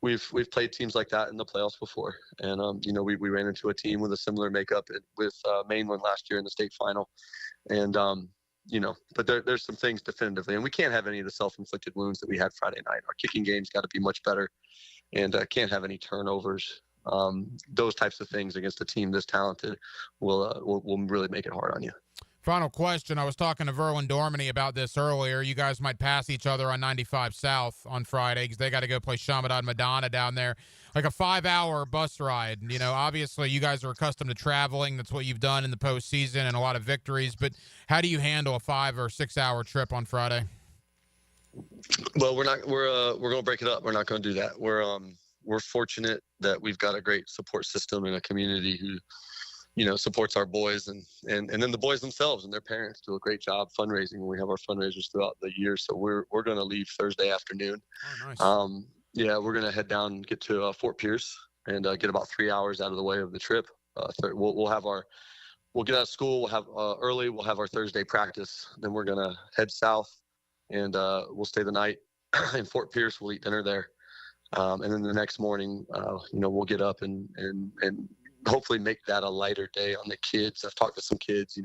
we've played teams like that in the playoffs before, and we ran into a team with a similar makeup with Mainland last year in the state final, and but there's some things definitively, and we can't have any of the self-inflicted wounds that we had Friday night. Our kicking game's got to be much better, and can't have any turnovers. Those types of things against a team this talented will really make it hard on you. Final question. I was talking to Verlin Dormany about this earlier. You guys might pass each other on 95 South on Friday because they got to go play Chamadon Madonna down there. Like a 5-hour bus ride. Obviously you guys are accustomed to traveling. That's what you've done in the postseason and a lot of victories. But how do you handle a 5 or 6 hour trip on Friday? Well, we're going to break it up. We're not going to do that. We're fortunate that we've got a great support system and a community who supports our boys, and then the boys themselves and their parents do a great job fundraising when we have our fundraisers throughout the year. So we're going to leave Thursday afternoon. Oh, nice. We're going to head down and get to Fort Pierce and get about 3 hours out of the way of the trip. We'll get out of school. We'll have early. We'll have our Thursday practice. Then we're going to head south, and we'll stay the night in Fort Pierce. We'll eat dinner there, and then the next morning, we'll get up and hopefully make that a lighter day on the kids. I've talked to some kids.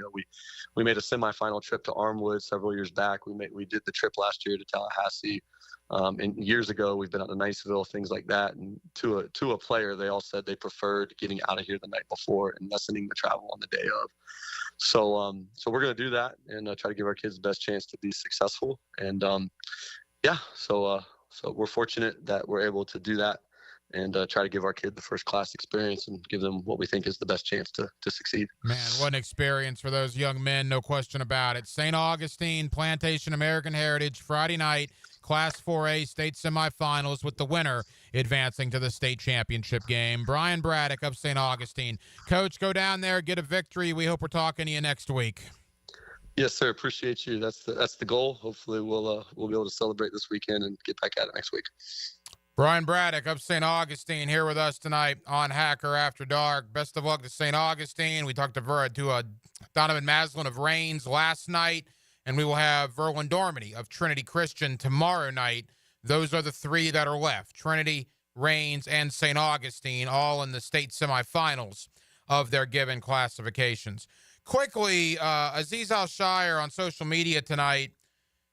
We made a semifinal trip to Armwood several years back. We did the trip last year to Tallahassee, and years ago we've been out to Niceville, things like that. And to a player, they all said they preferred getting out of here the night before and lessening the travel on the day of. So we're going to do that and try to give our kids the best chance to be successful. And so we're fortunate that we're able to do that and try to give our kid the first class experience and give them what we think is the best chance to succeed. Man, what an experience for those young men, no question about it. St. Augustine, Plantation American Heritage, Friday night, Class 4A state semifinals with the winner advancing to the state championship game. Brian Braddock of St. Augustine. Coach, go down there, get a victory. We hope we're talking to you next week. Yes, sir. Appreciate you. That's the goal. Hopefully we'll be able to celebrate this weekend and get back at it next week. Brian Braddock of St. Augustine here with us tonight on Hacker After Dark. Best of luck to St. Augustine. We talked to Donovan Maslin of Reigns last night, and we will have Verlin Dormady of Trinity Christian tomorrow night. Those are the three that are left: Trinity, Reigns, and St. Augustine, all in the state semifinals of their given classifications. Quickly, Aziz Al-Shire on social media tonight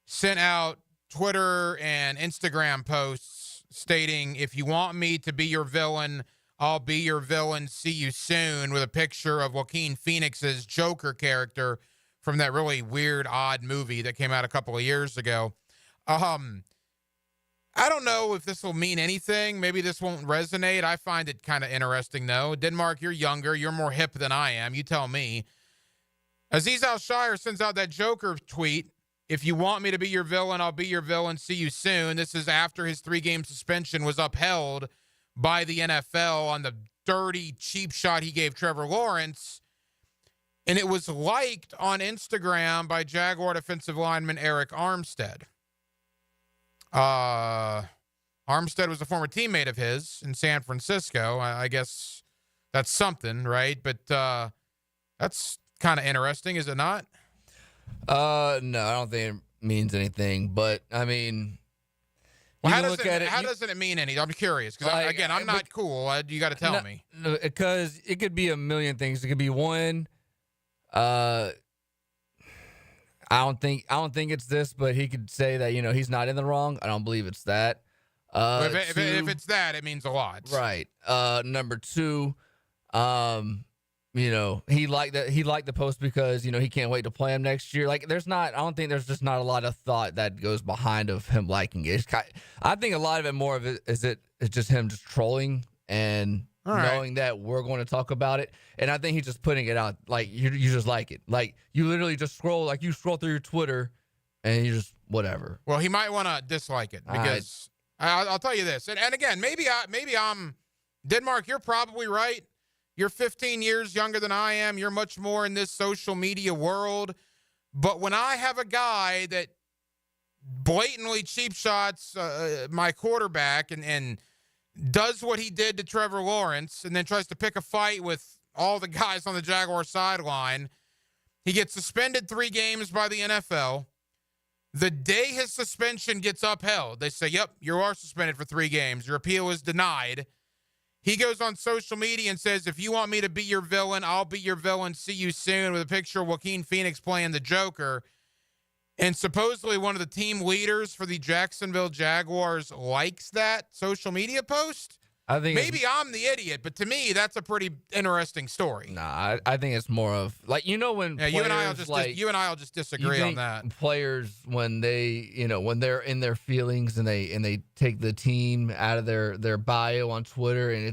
sent out Twitter and Instagram posts stating, "If you want me to be your villain, I'll be your villain. See you soon," with a picture of Joaquin Phoenix's Joker character from that really weird, odd movie that came out a couple of years ago. I don't know if this will mean anything. Maybe this won't resonate. I find it kind of interesting, though. Denmark, you're younger. You're more hip than I am. You tell me. Aziz Al-Shire sends out that Joker tweet. "If you want me to be your villain, I'll be your villain. See you soon." This is after his 3-game suspension was upheld by the NFL on the dirty, cheap shot he gave Trevor Lawrence. And it was liked on Instagram by Jaguar defensive lineman Eric Armstead. Armstead was a former teammate of his in San Francisco. I guess that's something, right? But that's kind of interesting, is it not? No, I don't think it means anything. But I mean, how doesn't it mean anything? I'm curious because I'm not cool. You got to tell me. Because it could be a million things. It could be one. I don't think it's this, but he could say that he's not in the wrong. I don't believe it's that. If it's that, it means a lot, right? Number two, he liked the post because he can't wait to play him next year. Like I don't think there's just not a lot of thought that goes behind of him liking it. I think a lot of it more of it is just him just trolling and knowing that we're going to talk about it. And I think he's just putting it out like you just like it. Like you literally just scroll through your Twitter and you just whatever. Well, he might want to dislike it because I'll tell you this. And again, maybe I'm Denmark. You're probably right. You're 15 years younger than I am. You're much more in this social media world. But when I have a guy that blatantly cheap shots my quarterback and does what he did to Trevor Lawrence and then tries to pick a fight with all the guys on the Jaguar sideline, he gets suspended 3 games by the NFL. The day his suspension gets upheld, they say, "Yep, you are suspended for 3 games. Your appeal is denied." He goes on social media and says, "If you want me to be your villain, I'll be your villain. See you soon," with a picture of Joaquin Phoenix playing the Joker. And supposedly one of the team leaders for the Jacksonville Jaguars likes that social media post. I think maybe I'm the idiot, but to me, that's a pretty interesting story. Nah, I think it's more of like when players, you and I'll just disagree on that. Players when they when they're in their feelings and they take the team out of their bio on Twitter and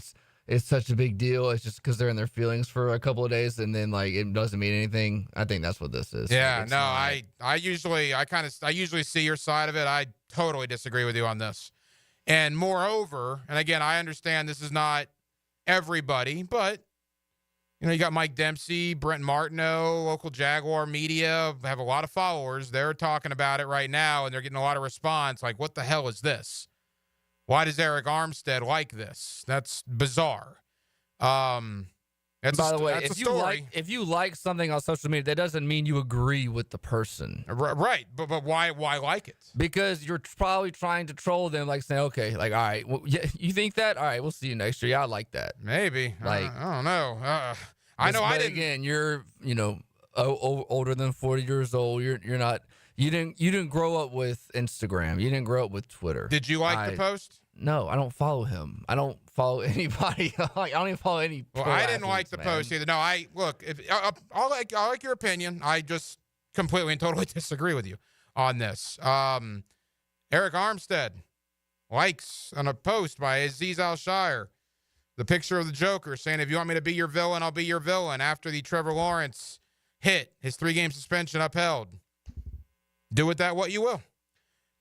it's such a big deal. It's just because they're in their feelings for a couple of days and then like it doesn't mean anything. I think that's what this is. Yeah, no, I usually see your side of it. I totally disagree with you on this. And moreover, and again, I understand this is not everybody, but you got Mike Dempsey, Brent Martineau, local Jaguar media have a lot of followers. They're talking about it right now, and they're getting a lot of response. Like, what the hell is this? Why does Eric Armstead like this? That's bizarre. By the way, if you like something on social media, that doesn't mean you agree with the person. Right, but why like it? Because you're probably trying to troll them, like saying, okay, like, all right, well, yeah, you think that? All right, we'll see you next year. Yeah, I like that. Maybe. Like, I don't know. I know I didn't. Again, you're older than 40 years old. You're not. You didn't grow up with Instagram. You didn't grow up with Twitter. Did you like the post? No, I don't follow him. I don't follow anybody. I don't even follow any. Well, I didn't like the post either. No, I like your opinion. I just completely and totally disagree with you on this. Eric Armstead likes on a post by Aziz Al-Shire the picture of the Joker saying, "If you want me to be your villain, I'll be your villain." After the Trevor Lawrence hit, his 3-game suspension upheld. Do with that what you will.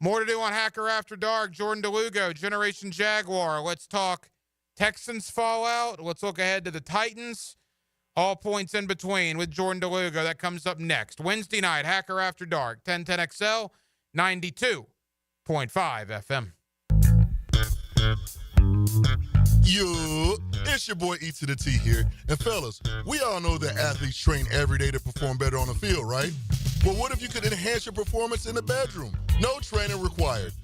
More to do on Hacker After Dark. Jordan Delugo, Generation Jaguar. Let's talk Texans fallout. Let's look ahead to the Titans. All points in between with Jordan Delugo. That comes up next. Wednesday night, Hacker After Dark. 1010XL, 92.5 FM. Yo, it's your boy E to the T here. And fellas, we all know that athletes train every day to perform better on the field, right? Well, what if you could enhance your performance in the bedroom? No training required.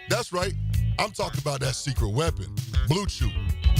That's right. I'm talking about that secret weapon, Blue Chew.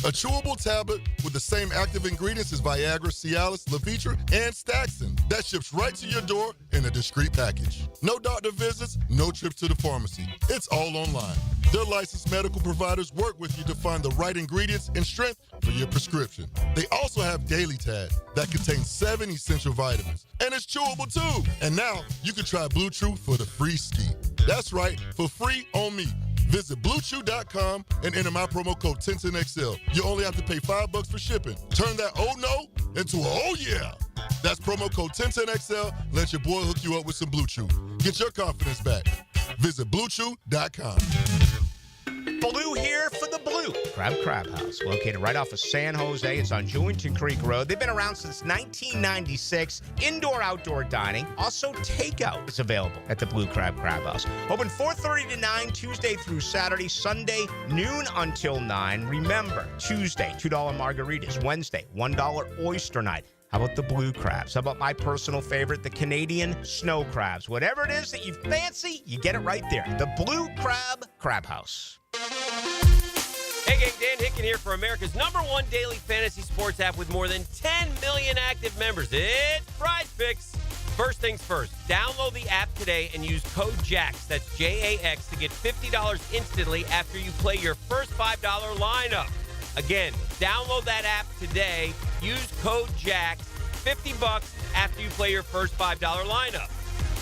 A chewable tablet with the same active ingredients as Viagra, Cialis, Levitra, and Staxin that ships right to your door in a discreet package. No doctor visits, no trips to the pharmacy. It's all online. Their licensed medical providers work with you to find the right ingredients and strength for your prescription. They also have Daily Tad that contains 7 essential vitamins. And it's chewable too. And now you can try Blue Chew for the free ski. That's right, for free on me. Visit BlueChew.com and enter my promo code 1010XL. You only have to pay $5 for shipping. Turn that oh no into a oh yeah. That's promo code 1010XL. Let your boy hook you up with some Blue Chew. Get your confidence back. Visit BlueChew.com. Blue here for the Blue Crab House, located right off of San Jose. It's on Jewington Creek Road. They've been around since 1996. Indoor-outdoor dining. Also, takeout is available at the Blue Crab House. Open 4:30 to 9, Tuesday through Saturday. Sunday, noon until 9. Remember, Tuesday, $2 margaritas. Wednesday, $1 oyster night. How about the blue crabs? How about my personal favorite, the Canadian snow crabs? Whatever it is that you fancy, you get it right there. The Blue Crab House. Hey gang, Dan Hicken here for America's #1 daily fantasy sports app with more than 10 million active members. It's Prize Picks. First things first, download the app today and use code JAX, that's JAX, to get $50 instantly after you play your first $5 lineup. Again, download that app today, use code JAX, $50 after you play your first $5 lineup.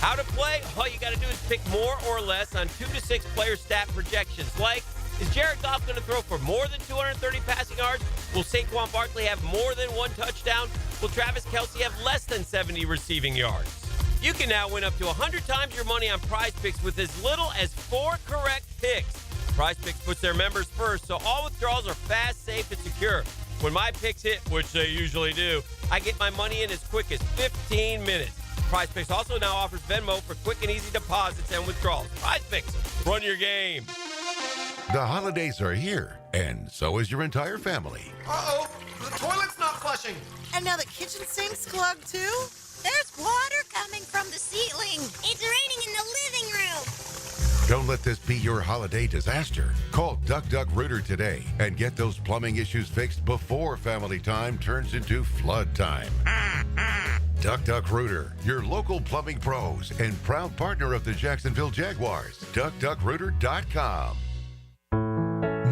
How to play? All you got to do is pick more or less on 2 to 6 player stat projections. Like, is Jared Goff going to throw for more than 230 passing yards? Will Saquon Barkley have more than 1 touchdown? Will Travis Kelce have less than 70 receiving yards? You can now win up to 100 times your money on Prize Picks with as little as 4 correct picks. Prize Picks puts their members first, so all withdrawals are fast, safe, and secure. When my picks hit, which they usually do, I get my money in as quick as 15 minutes. Prize Picks also now offers Venmo for quick and easy deposits and withdrawals. Prize Picks, run your game. The holidays are here, and so is your entire family. Uh-oh, the toilet's not flushing. And now the kitchen sink's clogged too? There's water coming from the ceiling. It's raining in the living room. Don't let this be your holiday disaster. Call Duck Duck Rooter today and get those plumbing issues fixed before family time turns into flood time. Duck Duck Rooter, your local plumbing pros and proud partner of the Jacksonville Jaguars. DuckDuckRooter.com.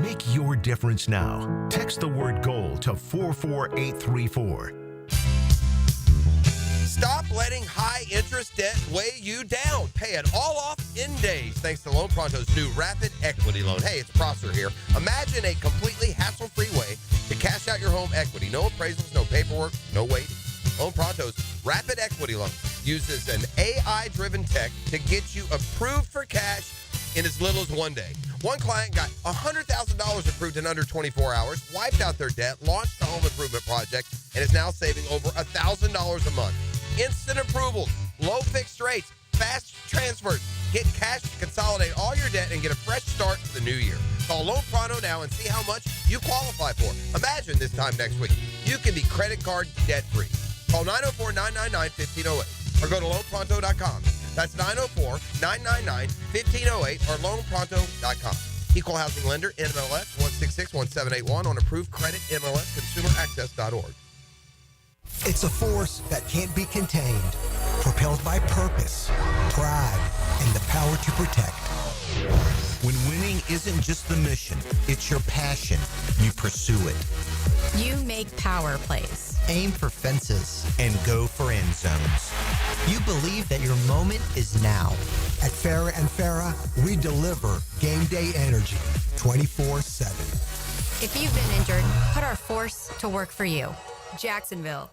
Make your difference now. Text the word GOAL to 44834. Stop letting high-interest debt weigh you down. Pay it all off in days thanks to Loan Pronto's new Rapid Equity Loan. Hey, it's Prosser here. Imagine a completely hassle-free way to cash out your home equity. No appraisals, no paperwork, no waiting. Loan Pronto's Rapid Equity Loan uses an AI-driven tech to get you approved for cash in as little as 1 day. One client got $100,000 approved in under 24 hours, wiped out their debt, launched a home improvement project, and is now saving over $1,000 a month. Instant approvals, low fixed rates, fast transfers. Get cash to consolidate all your debt and get a fresh start to the new year. Call Loan Pronto now and see how much you qualify for. Imagine this time next week, you can be credit card debt-free. Call 904-999-1508 or go to loanpronto.com. That's 904-999-1508 or loanpronto.com. Equal housing lender, NMLS 1661781 on approved credit, MLS, consumeraccess.org. It's a force that can't be contained, propelled by purpose, pride, and the power to protect. When winning isn't just the mission, it's your passion. You pursue it. You make power plays. Aim for fences and go for end zones. You believe that your moment is now. At Farrah & Farrah, we deliver game day energy 24/7. If you've been injured, put our force to work for you. Jacksonville.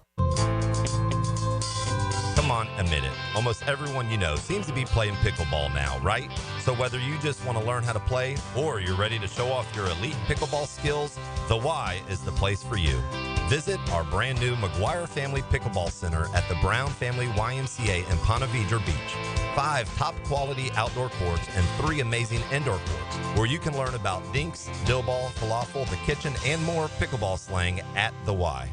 Come on, admit it. Almost everyone you know seems to be playing pickleball now, right? So whether you just want to learn how to play or you're ready to show off your elite pickleball skills, the Y is the place for you. Visit our brand new McGuire Family Pickleball Center at the Brown Family YMCA in Ponte Vedra Beach. 5 top quality outdoor courts and 3 amazing indoor courts where you can learn about dinks, dill ball, falafel, the kitchen, and more pickleball slang at the Y.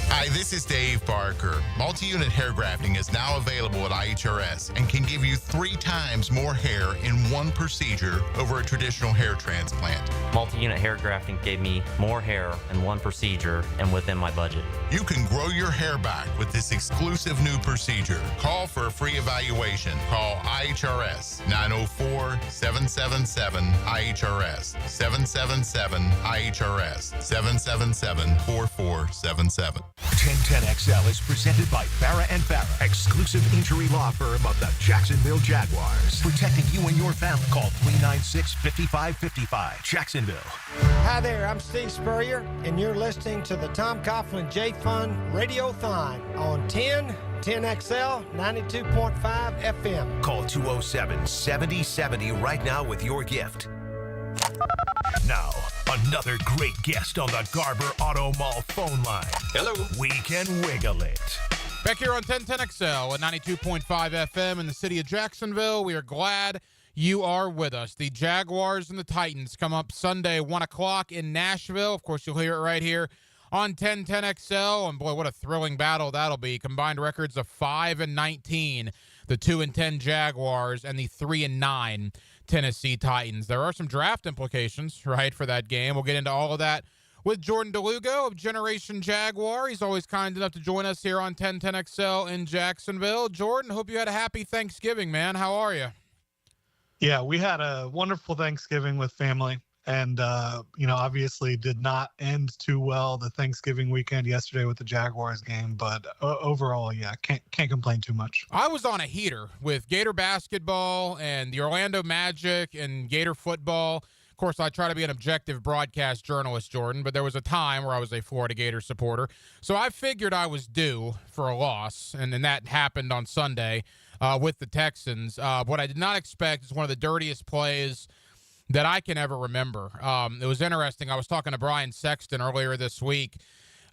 Hi, this is Dave Barker. Multi-unit hair grafting is now available at IHRS and can give you 3 times more hair in one procedure over a traditional hair transplant. Multi-unit hair grafting gave me more hair in one procedure and within my budget. You can grow your hair back with this exclusive new procedure. Call for a free evaluation. Call IHRS 904-777-IHRS 777-IHRS 777-4477. 1010XL is presented by Farah and Farah, exclusive injury law firm of the Jacksonville Jaguars. Protecting you and your family. Call 396-5555. Jacksonville. Hi there, I'm Steve Spurrier, and you're listening to the Tom Coughlin J Fund Radiothon on 10XL 92.5 FM. Call 207-7070 right now with your gift. Now, another great guest on the Garber Auto Mall phone line. Hello. We can wiggle it. Back here on 1010XL at 92.5 FM in the city of Jacksonville. We are glad you are with us. The Jaguars and the Titans come up Sunday, 1 o'clock in Nashville. Of course, you'll hear it right here on 1010XL. And boy, what a thrilling battle that'll be. Combined records of 5-19, the 2-10 Jaguars and the 3-9 Tennessee Titans. There are some draft implications, right, for that game. We'll get into all of that with Jordan Delugo of Generation Jaguar. He's always kind enough to join us here on 1010XL in Jacksonville. Jordan, hope you had a happy Thanksgiving, man. How are you? Yeah, we had a wonderful Thanksgiving with family, and obviously did not end too well the Thanksgiving weekend yesterday with the Jaguars game, but overall, yeah, can't complain too much. I was on a heater with Gator basketball and the Orlando Magic and Gator football. Of course, I try to be an objective broadcast journalist, Jordan, but there was a time where I was a Florida Gator supporter. So I figured I was due for a loss, and then that happened on Sunday with the Texans. What I did not expect is one of the dirtiest plays that I can ever remember. It was interesting. I was talking to Brian Sexton earlier this week.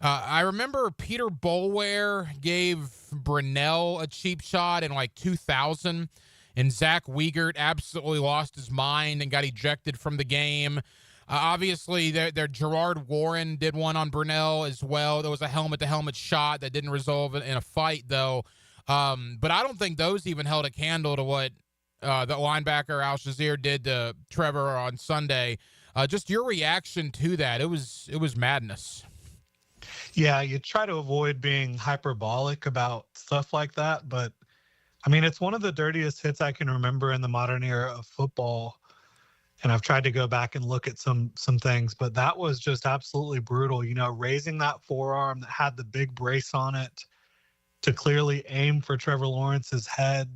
I remember Peter Boulware gave Brunell a cheap shot in like 2000, and Zach Wiegert absolutely lost his mind and got ejected from the game. Obviously, their Gerard Warren did one on Brunell as well. There was a helmet-to-helmet shot that didn't resolve in a fight, though. But I don't think those even held a candle to what the linebacker Al-Shazier did to Trevor on Sunday. Just your reaction to that. It was madness. Yeah, you try to avoid being hyperbolic about stuff like that, but I mean, it's one of the dirtiest hits I can remember in the modern era of football. And I've tried to go back and look at some things, but that was just absolutely brutal. Raising that forearm that had the big brace on it to clearly aim for Trevor Lawrence's head.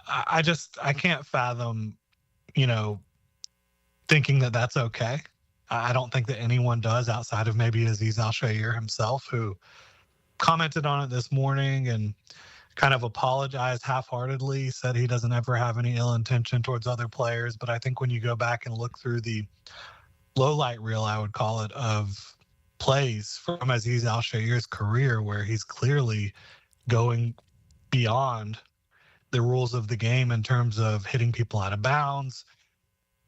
I can't fathom, thinking that that's okay. I don't think that anyone does outside of maybe Azeez Al-Shaair himself, who commented on it this morning and kind of apologized half-heartedly, said he doesn't ever have any ill intention towards other players. But I think when you go back and look through the low-light reel, I would call it, of plays from Azeez Al-Shaair's career where he's clearly going beyond the rules of the game in terms of hitting people out of bounds,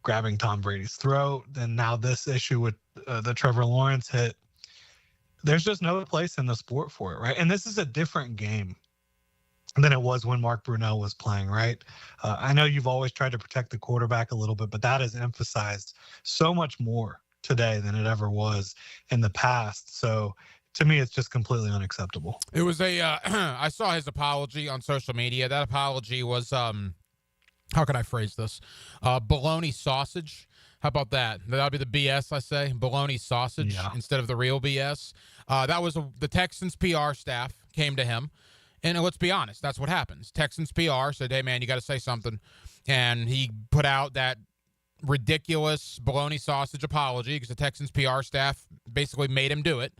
grabbing Tom Brady's throat, and now this issue with the Trevor Lawrence hit. There's just no place in the sport for it, right? And this is a different game than it was when Mark Brunell was playing, right? I know you've always tried to protect the quarterback a little bit, but that is emphasized so much more today than it ever was in the past. So to me, it's just completely unacceptable. It was I saw his apology on social media. That apology was, how can I phrase this? Bologna sausage. How about that? That would be the BS, I say. Bologna sausage instead of the real BS. That was the Texans PR staff came to him. And let's be honest, that's what happens. Texans PR said, hey, man, you got to say something. And he put out that ridiculous bologna sausage apology because the Texans PR staff basically made him do it.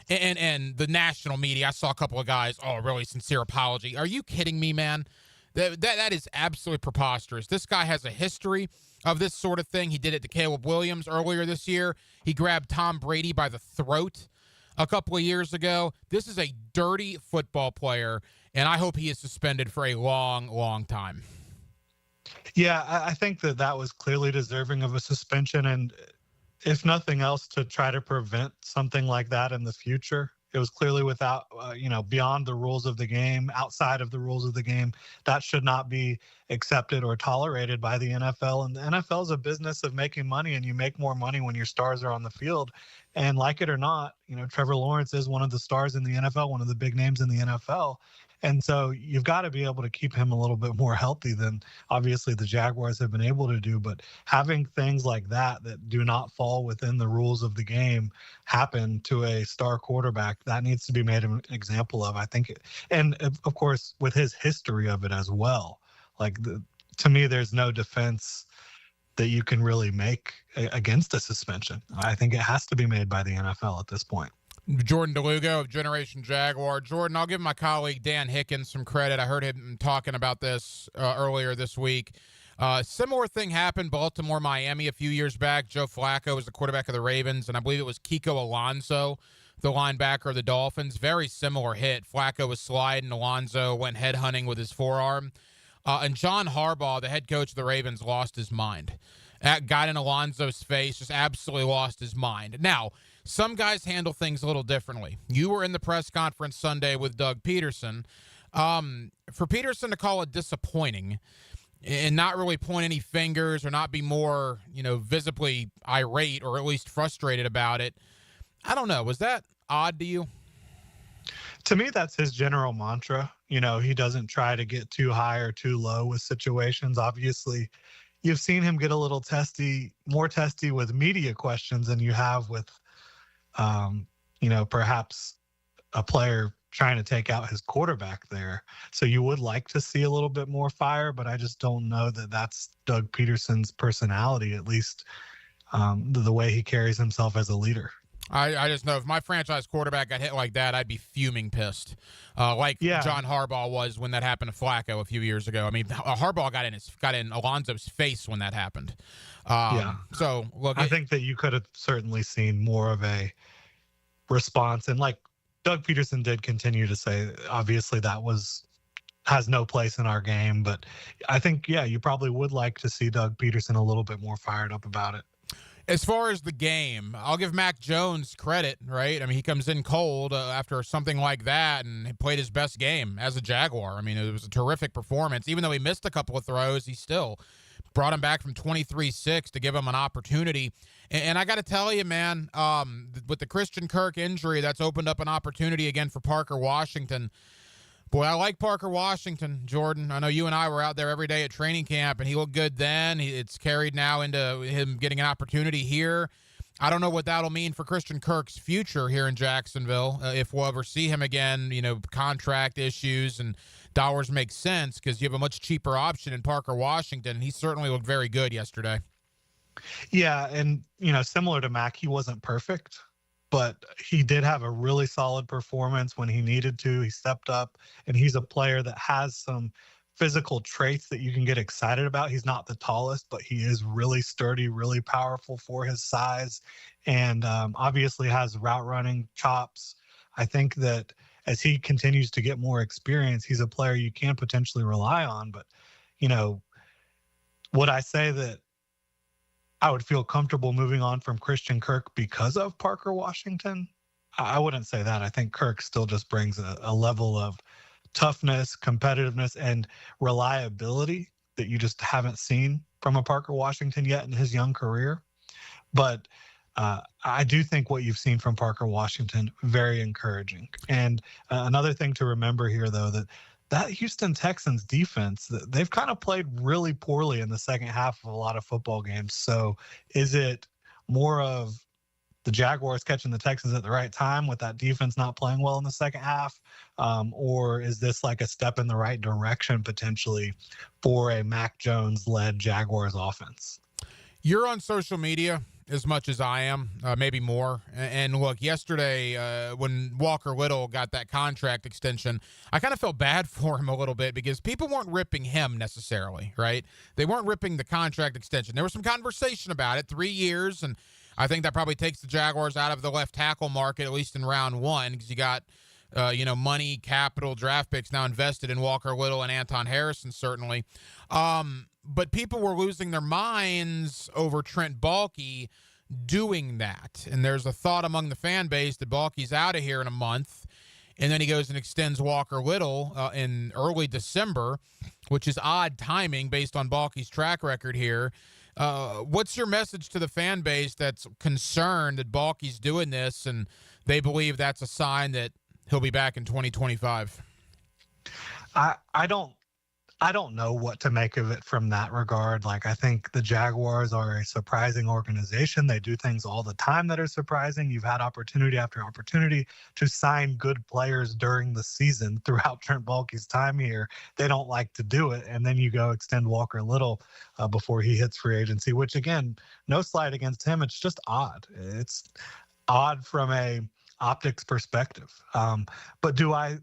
And the national media, I saw a couple of guys, really sincere apology. Are you kidding me, man? That is absolutely preposterous. This guy has a history of this sort of thing. He did it to Caleb Williams earlier this year. He grabbed Tom Brady by the throat a couple of years ago. This is a dirty football player, and I hope he is suspended for a long, long time. Yeah, I think that was clearly deserving of a suspension, and if nothing else, to try to prevent something like that in the future. It was clearly without, beyond the rules of the game, outside of the rules of the game. That should not be accepted or tolerated by the NFL. And the NFL is a business of making money, and you make more money when your stars are on the field. And like it or not, Trevor Lawrence is one of the stars in the NFL, one of the big names in the NFL. And so you've got to be able to keep him a little bit more healthy than obviously the Jaguars have been able to do. But having things like that do not fall within the rules of the game happen to a star quarterback, that needs to be made an example of, I think. And of course, with his history of it as well, to me, there's no defense that you can really make against a suspension. I think it has to be made by the NFL at this point. Jordan Delugo of Generation Jaguar. Jordan, I'll give my colleague Dan Hickens some credit. I heard him talking about this earlier this week. Similar thing happened, Baltimore-Miami a few years back. Joe Flacco was the quarterback of the Ravens, and I believe it was Kiko Alonso, the linebacker of the Dolphins. Very similar hit. Flacco was sliding. Alonso went headhunting with his forearm. And John Harbaugh, the head coach of the Ravens, lost his mind. Got in Alonso's face, just absolutely lost his mind. Now, some guys handle things a little differently. You were in the press conference Sunday with Doug Peterson. For Peterson to call it disappointing and not really point any fingers or not be more, visibly irate or at least frustrated about it, I don't know. Was that odd to you? To me, that's his general mantra. He doesn't try to get too high or too low with situations. Obviously, you've seen him get a little more testy with media questions than you have with perhaps a player trying to take out his quarterback there. So you would like to see a little bit more fire, but I just don't know that that's Doug Peterson's personality, at least the way he carries himself as a leader. I just know if my franchise quarterback got hit like that, I'd be fuming pissed, John Harbaugh was when that happened to Flacco a few years ago. I mean, Harbaugh got in Alonso's face when that happened. So look, I think that you could have certainly seen more of a response, and like Doug Peterson did continue to say, obviously that has no place in our game. But I think, you probably would like to see Doug Peterson a little bit more fired up about it. As far as the game, I'll give Mac Jones credit, right? I mean, he comes in cold after something like that and he played his best game as a Jaguar. I mean, it was a terrific performance. Even though he missed a couple of throws, he still brought him back from 23-6 to give him an opportunity. And I got to tell you, man, with the Christian Kirk injury, that's opened up an opportunity again for Parker Washington. Boy, I like Parker Washington, Jordan. I know you and I were out there every day at training camp, and he looked good then. It's carried now into him getting an opportunity here. I don't know what that'll mean for Christian Kirk's future here in Jacksonville, if we'll ever see him again, contract issues and dollars make sense because you have a much cheaper option in Parker Washington. He certainly looked very good yesterday. Yeah, and, similar to Mac, he wasn't perfect, but he did have a really solid performance when he needed to. He stepped up, and he's a player that has some physical traits that you can get excited about. He's not the tallest, but he is really sturdy, really powerful for his size, and obviously has route running chops. I think that as he continues to get more experience, he's a player you can potentially rely on. But, would I say that I would feel comfortable moving on from Christian Kirk because of Parker Washington? I wouldn't say that. I think Kirk still just brings a level of toughness, competitiveness, and reliability that you just haven't seen from a Parker Washington yet in his young career. But I do think what you've seen from Parker Washington, very encouraging. And another thing to remember here, though, that Houston Texans defense, they've kind of played really poorly in the second half of a lot of football games. So is it more of the Jaguars catching the Texans at the right time with that defense not playing well in the second half? Or is this like a step in the right direction potentially for a Mac Jones-led Jaguars offense? You're on social media as much as I am, maybe more. And look, yesterday when Walker Little got that contract extension, I kind of felt bad for him a little bit because people weren't ripping him necessarily, right? They weren't ripping the contract extension. There was some conversation about it, 3 years, and I think that probably takes the Jaguars out of the left tackle market, at least in round one, because you got money, capital, draft picks now invested in Walker Little and Anton Harrison, certainly. But people were losing their minds over Trent Baalke doing that. And there's a thought among the fan base that Baalke's out of here in a month, and then he goes and extends Walker Little in early December, which is odd timing based on Baalke's track record here. What's your message to the fan base that's concerned that Baalke's doing this and they believe that's a sign that he'll be back in 2025? I don't know what to make of it from that regard. Like, I think the Jaguars are a surprising organization. They do things all the time that are surprising. You've had opportunity after opportunity to sign good players during the season throughout Trent Baalke's time here. They don't like to do it. And then you go extend Walker Little before he hits free agency, which, again, no slight against him. It's just odd. It's odd from a optics perspective. But do I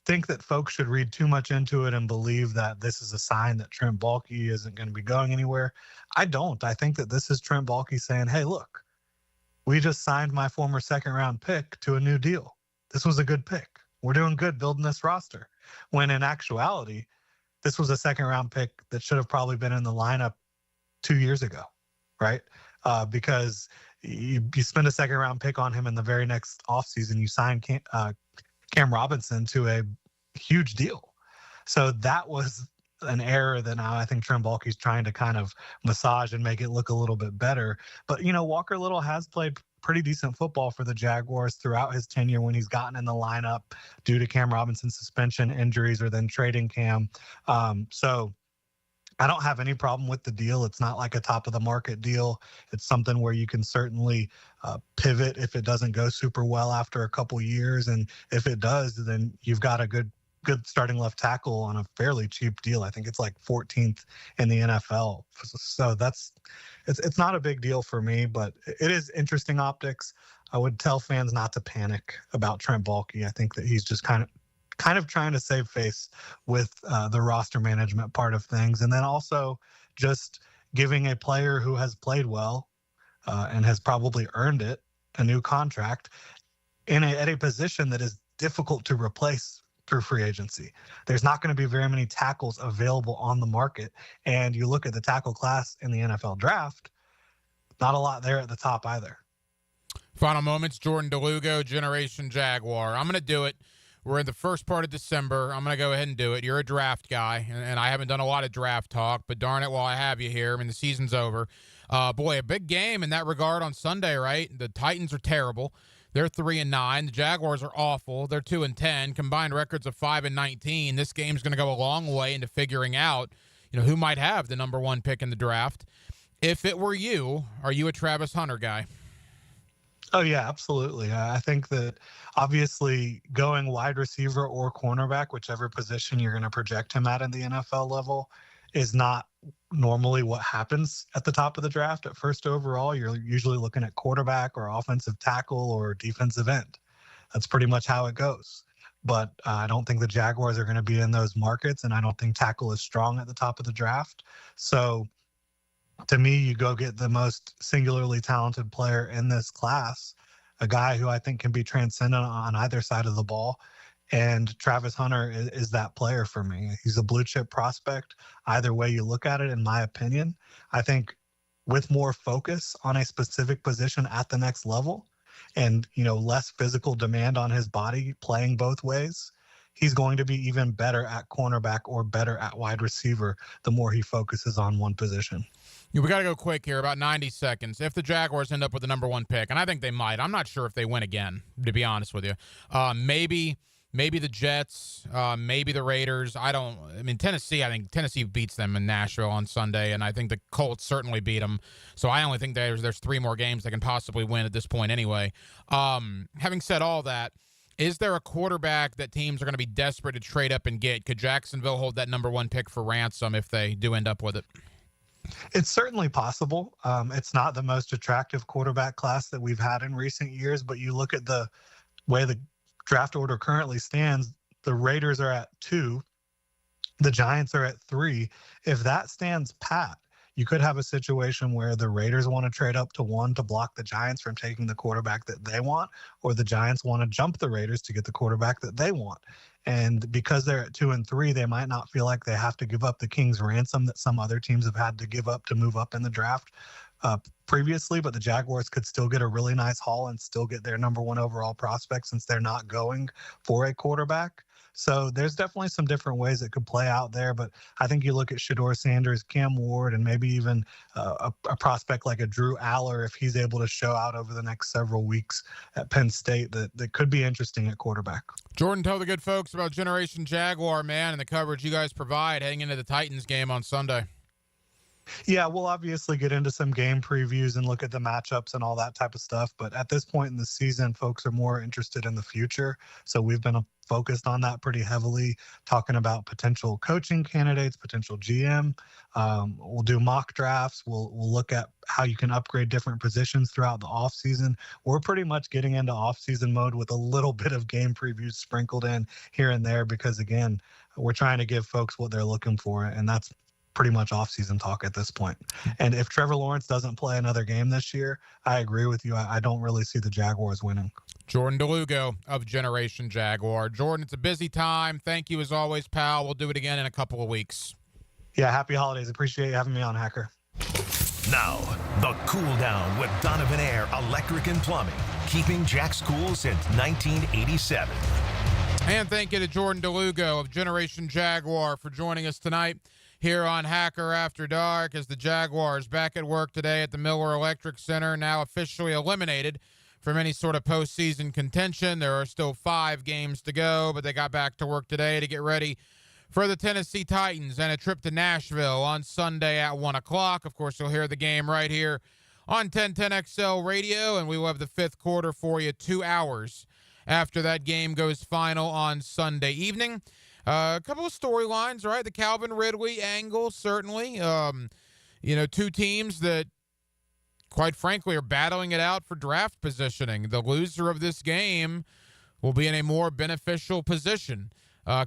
think that folks should read too much into it and believe that this is a sign that Trent Baalke isn't going to be going anywhere? I don't. I think that this is Trent Baalke saying, hey, look, we just signed my former second-round pick to a new deal. This was a good pick. We're doing good building this roster. When in actuality, this was a second-round pick that should have probably been in the lineup 2 years ago, right? Because you spend a second-round pick on him in the very next offseason. You sign Cam Robinson to a huge deal. So that was an error that now I think Trent Baalke's trying to kind of massage and make it look a little bit better. But, Walker Little has played pretty decent football for the Jaguars throughout his tenure when he's gotten in the lineup due to Cam Robinson's suspension, injuries, or then trading Cam. So I don't have any problem with the deal. It's not like a top of the market deal. It's something where you can certainly pivot if it doesn't go super well after a couple years. And if it does, then you've got a good starting left tackle on a fairly cheap deal. I think it's like 14th in the NFL. So it's not a big deal for me, but it is interesting optics. I would tell fans not to panic about Trent Baalke. I think that he's just kind of trying to save face with the roster management part of things. And then also just giving a player who has played well and has probably earned it a new contract at a position that is difficult to replace through free agency. There's not going to be very many tackles available on the market. And you look at the tackle class in the NFL draft, not a lot there at the top either. Final moments, Jordan Delugo, Generation Jaguar. I'm going to do it. We're in the first part of December. I'm going to go ahead and do it. You're a draft guy, and I haven't done a lot of draft talk, but darn it, while I have you here, the season's over. Boy, a big game in that regard on Sunday, right? The Titans are terrible. They're 3-9. The Jaguars are awful. They're 2-10. Combined records of 5-19. This game's going to go a long way into figuring out, who might have the number one pick in the draft. If it were you, are you a Travis Hunter guy? Oh, yeah, absolutely. I think that obviously going wide receiver or cornerback, whichever position you're going to project him at in the NFL level, is not normally what happens at the top of the draft. At first overall, you're usually looking at quarterback or offensive tackle or defensive end. That's pretty much how it goes. But I don't think the Jaguars are going to be in those markets, and I don't think tackle is strong at the top of the draft. So to me, you go get the most singularly talented player in this class, a guy who I think can be transcendent on either side of the ball. And Travis Hunter is that player for me. He's a blue chip prospect. Either way you look at it, in my opinion, I think with more focus on a specific position at the next level and, less physical demand on his body playing both ways, he's going to be even better at cornerback or better at wide receiver the more he focuses on one position. We got to go quick here, about 90 seconds. If the Jaguars end up with the number one pick, and I think they might, I'm not sure if they win again, to be honest with you. Maybe the Jets, maybe the Raiders. Tennessee, I think Tennessee beats them in Nashville on Sunday, and I think the Colts certainly beat them. So I only think there's 3 more games they can possibly win at this point anyway. Having said all that, is there a quarterback that teams are going to be desperate to trade up and get? Could Jacksonville hold that number one pick for ransom if they do end up with it? It's certainly possible. It's not the most attractive quarterback class that we've had in recent years, but you look at the way the draft order currently stands, the Raiders are at 2, the Giants are at 3. If that stands pat, you could have a situation where the Raiders want to trade up to 1 to block the Giants from taking the quarterback that they want, or the Giants want to jump the Raiders to get the quarterback that they want. And because they're at 2 and 3, they might not feel like they have to give up the king's ransom that some other teams have had to give up to move up in the draft previously. But the Jaguars could still get a really nice haul and still get their number 1 overall prospect since they're not going for a quarterback. So there's definitely some different ways it could play out there. But I think you look at Shedeur Sanders, Cam Ward, and maybe even a prospect like a Drew Aller, if he's able to show out over the next several weeks at Penn State, that could be interesting at quarterback. Jordan, tell the good folks about Generation Jaguar, man, and the coverage you guys provide heading into the Titans game on Sunday. Yeah, we'll obviously get into some game previews and look at the matchups and all that type of stuff. But at this point in the season, folks are more interested in the future. So we've been focused on that pretty heavily, talking about potential coaching candidates, potential GM. We'll do mock drafts. We'll look at how you can upgrade different positions throughout the offseason. We're pretty much getting into offseason mode with a little bit of game previews sprinkled in here and there because, again, we're trying to give folks what they're looking for, and that's pretty much off-season talk at this point. And if Trevor Lawrence doesn't play another game this year, I agree with you. I don't really see the Jaguars winning. Jordan Delugo of Generation Jaguar. Jordan, it's a busy time. Thank you as always, pal. We'll do it again in a couple of weeks. Yeah, happy holidays. Appreciate you having me on, Hacker. Now, the cool down with Donovan Air Electric and Plumbing, keeping Jack's cool since 1987. And thank you to Jordan Delugo of Generation Jaguar for joining us tonight here on Hacker After Dark as the Jaguars back at work today at the Miller Electric Center, now officially eliminated from any sort of postseason contention. There are still 5 games to go, but they got back to work today to get ready for the Tennessee Titans and a trip to Nashville on Sunday at 1 o'clock. Of course, you'll hear the game right here on 1010XL Radio, and we will have the 5th quarter for you 2 hours after that game goes final on Sunday evening. A couple of storylines, right? The Calvin Ridley angle, certainly. 2 teams that, quite frankly, are battling it out for draft positioning. The loser of this game will be in a more beneficial position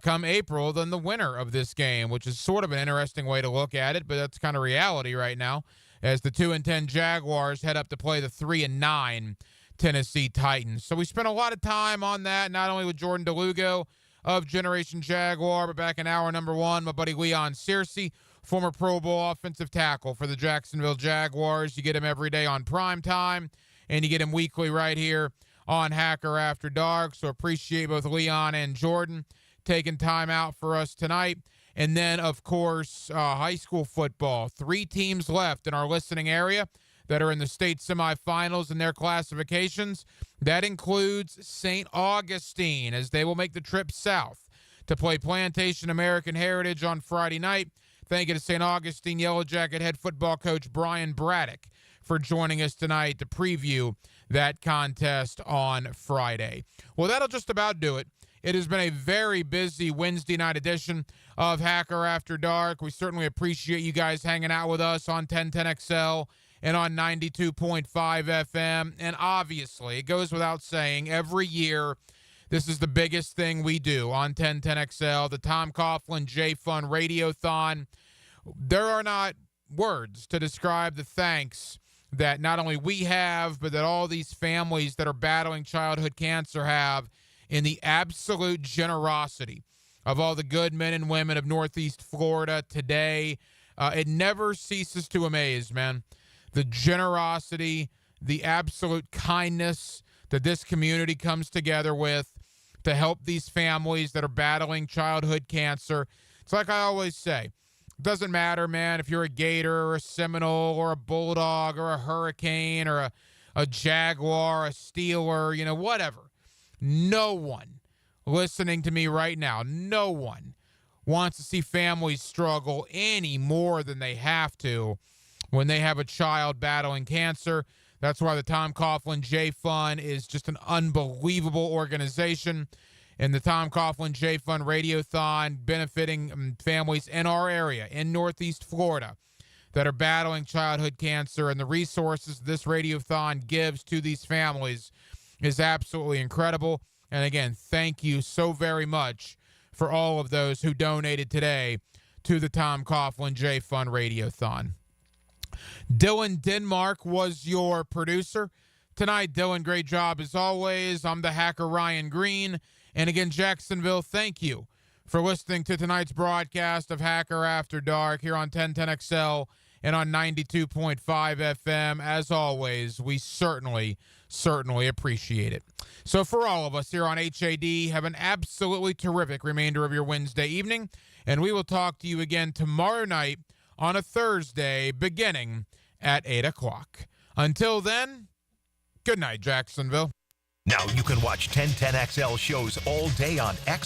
come April than the winner of this game, which is sort of an interesting way to look at it, but that's kind of reality right now as the 2-10 Jaguars head up to play the 3-9 Tennessee Titans. So we spent a lot of time on that, not only with Jordan Delugo of Generation Jaguar, but back in hour number 1, my buddy Leon Searcy, former Pro Bowl offensive tackle for the Jacksonville Jaguars. You get him every day on Prime Time, and you get him weekly right here on Hacker After Dark. So appreciate both Leon and Jordan taking time out for us tonight. And then, of course, high school football. 3 teams left in our listening area that are in the state semifinals in their classifications. That includes St. Augustine, as they will make the trip south to play Plantation American Heritage on Friday night. Thank you to St. Augustine Yellow Jacket head football coach Brian Braddock for joining us tonight to preview that contest on Friday. Well, that'll just about do it. It has been a very busy Wednesday night edition of Hacker After Dark. We certainly appreciate you guys hanging out with us on 1010XL and on 92.5 FM. And obviously, it goes without saying, every year, this is the biggest thing we do on 1010XL, the Tom Coughlin J Fun Radiothon. There are not words to describe the thanks that not only we have, but that all these families that are battling childhood cancer have in the absolute generosity of all the good men and women of Northeast Florida today. It never ceases to amaze, man. The generosity, the absolute kindness that this community comes together with to help these families that are battling childhood cancer. It's like I always say, it doesn't matter, man, if you're a Gator or a Seminole or a Bulldog or a Hurricane or a Jaguar, a Steeler, whatever. No one listening to me right now, no one wants to see families struggle any more than they have to when they have a child battling cancer. That's why the Tom Coughlin J Fund is just an unbelievable organization. And the Tom Coughlin J Fund Radiothon benefiting families in our area, in Northeast Florida, that are battling childhood cancer, and the resources this Radiothon gives to these families is absolutely incredible. And again, thank you so very much for all of those who donated today to the Tom Coughlin J Fun Radiothon. Dylan Denmark was your producer tonight. Dylan, great job as always. I'm the hacker Ryan Green. And again, Jacksonville, thank you for listening to tonight's broadcast of Hacker After Dark here on 1010XL and on 92.5 FM. As always, we certainly appreciate it. So for all of us here on HAD, have an absolutely terrific remainder of your Wednesday evening, and we will talk to you again tomorrow night on a Thursday beginning at 8 o'clock. Until then, good night, Jacksonville. Now you can watch 1010XL shows all day on X,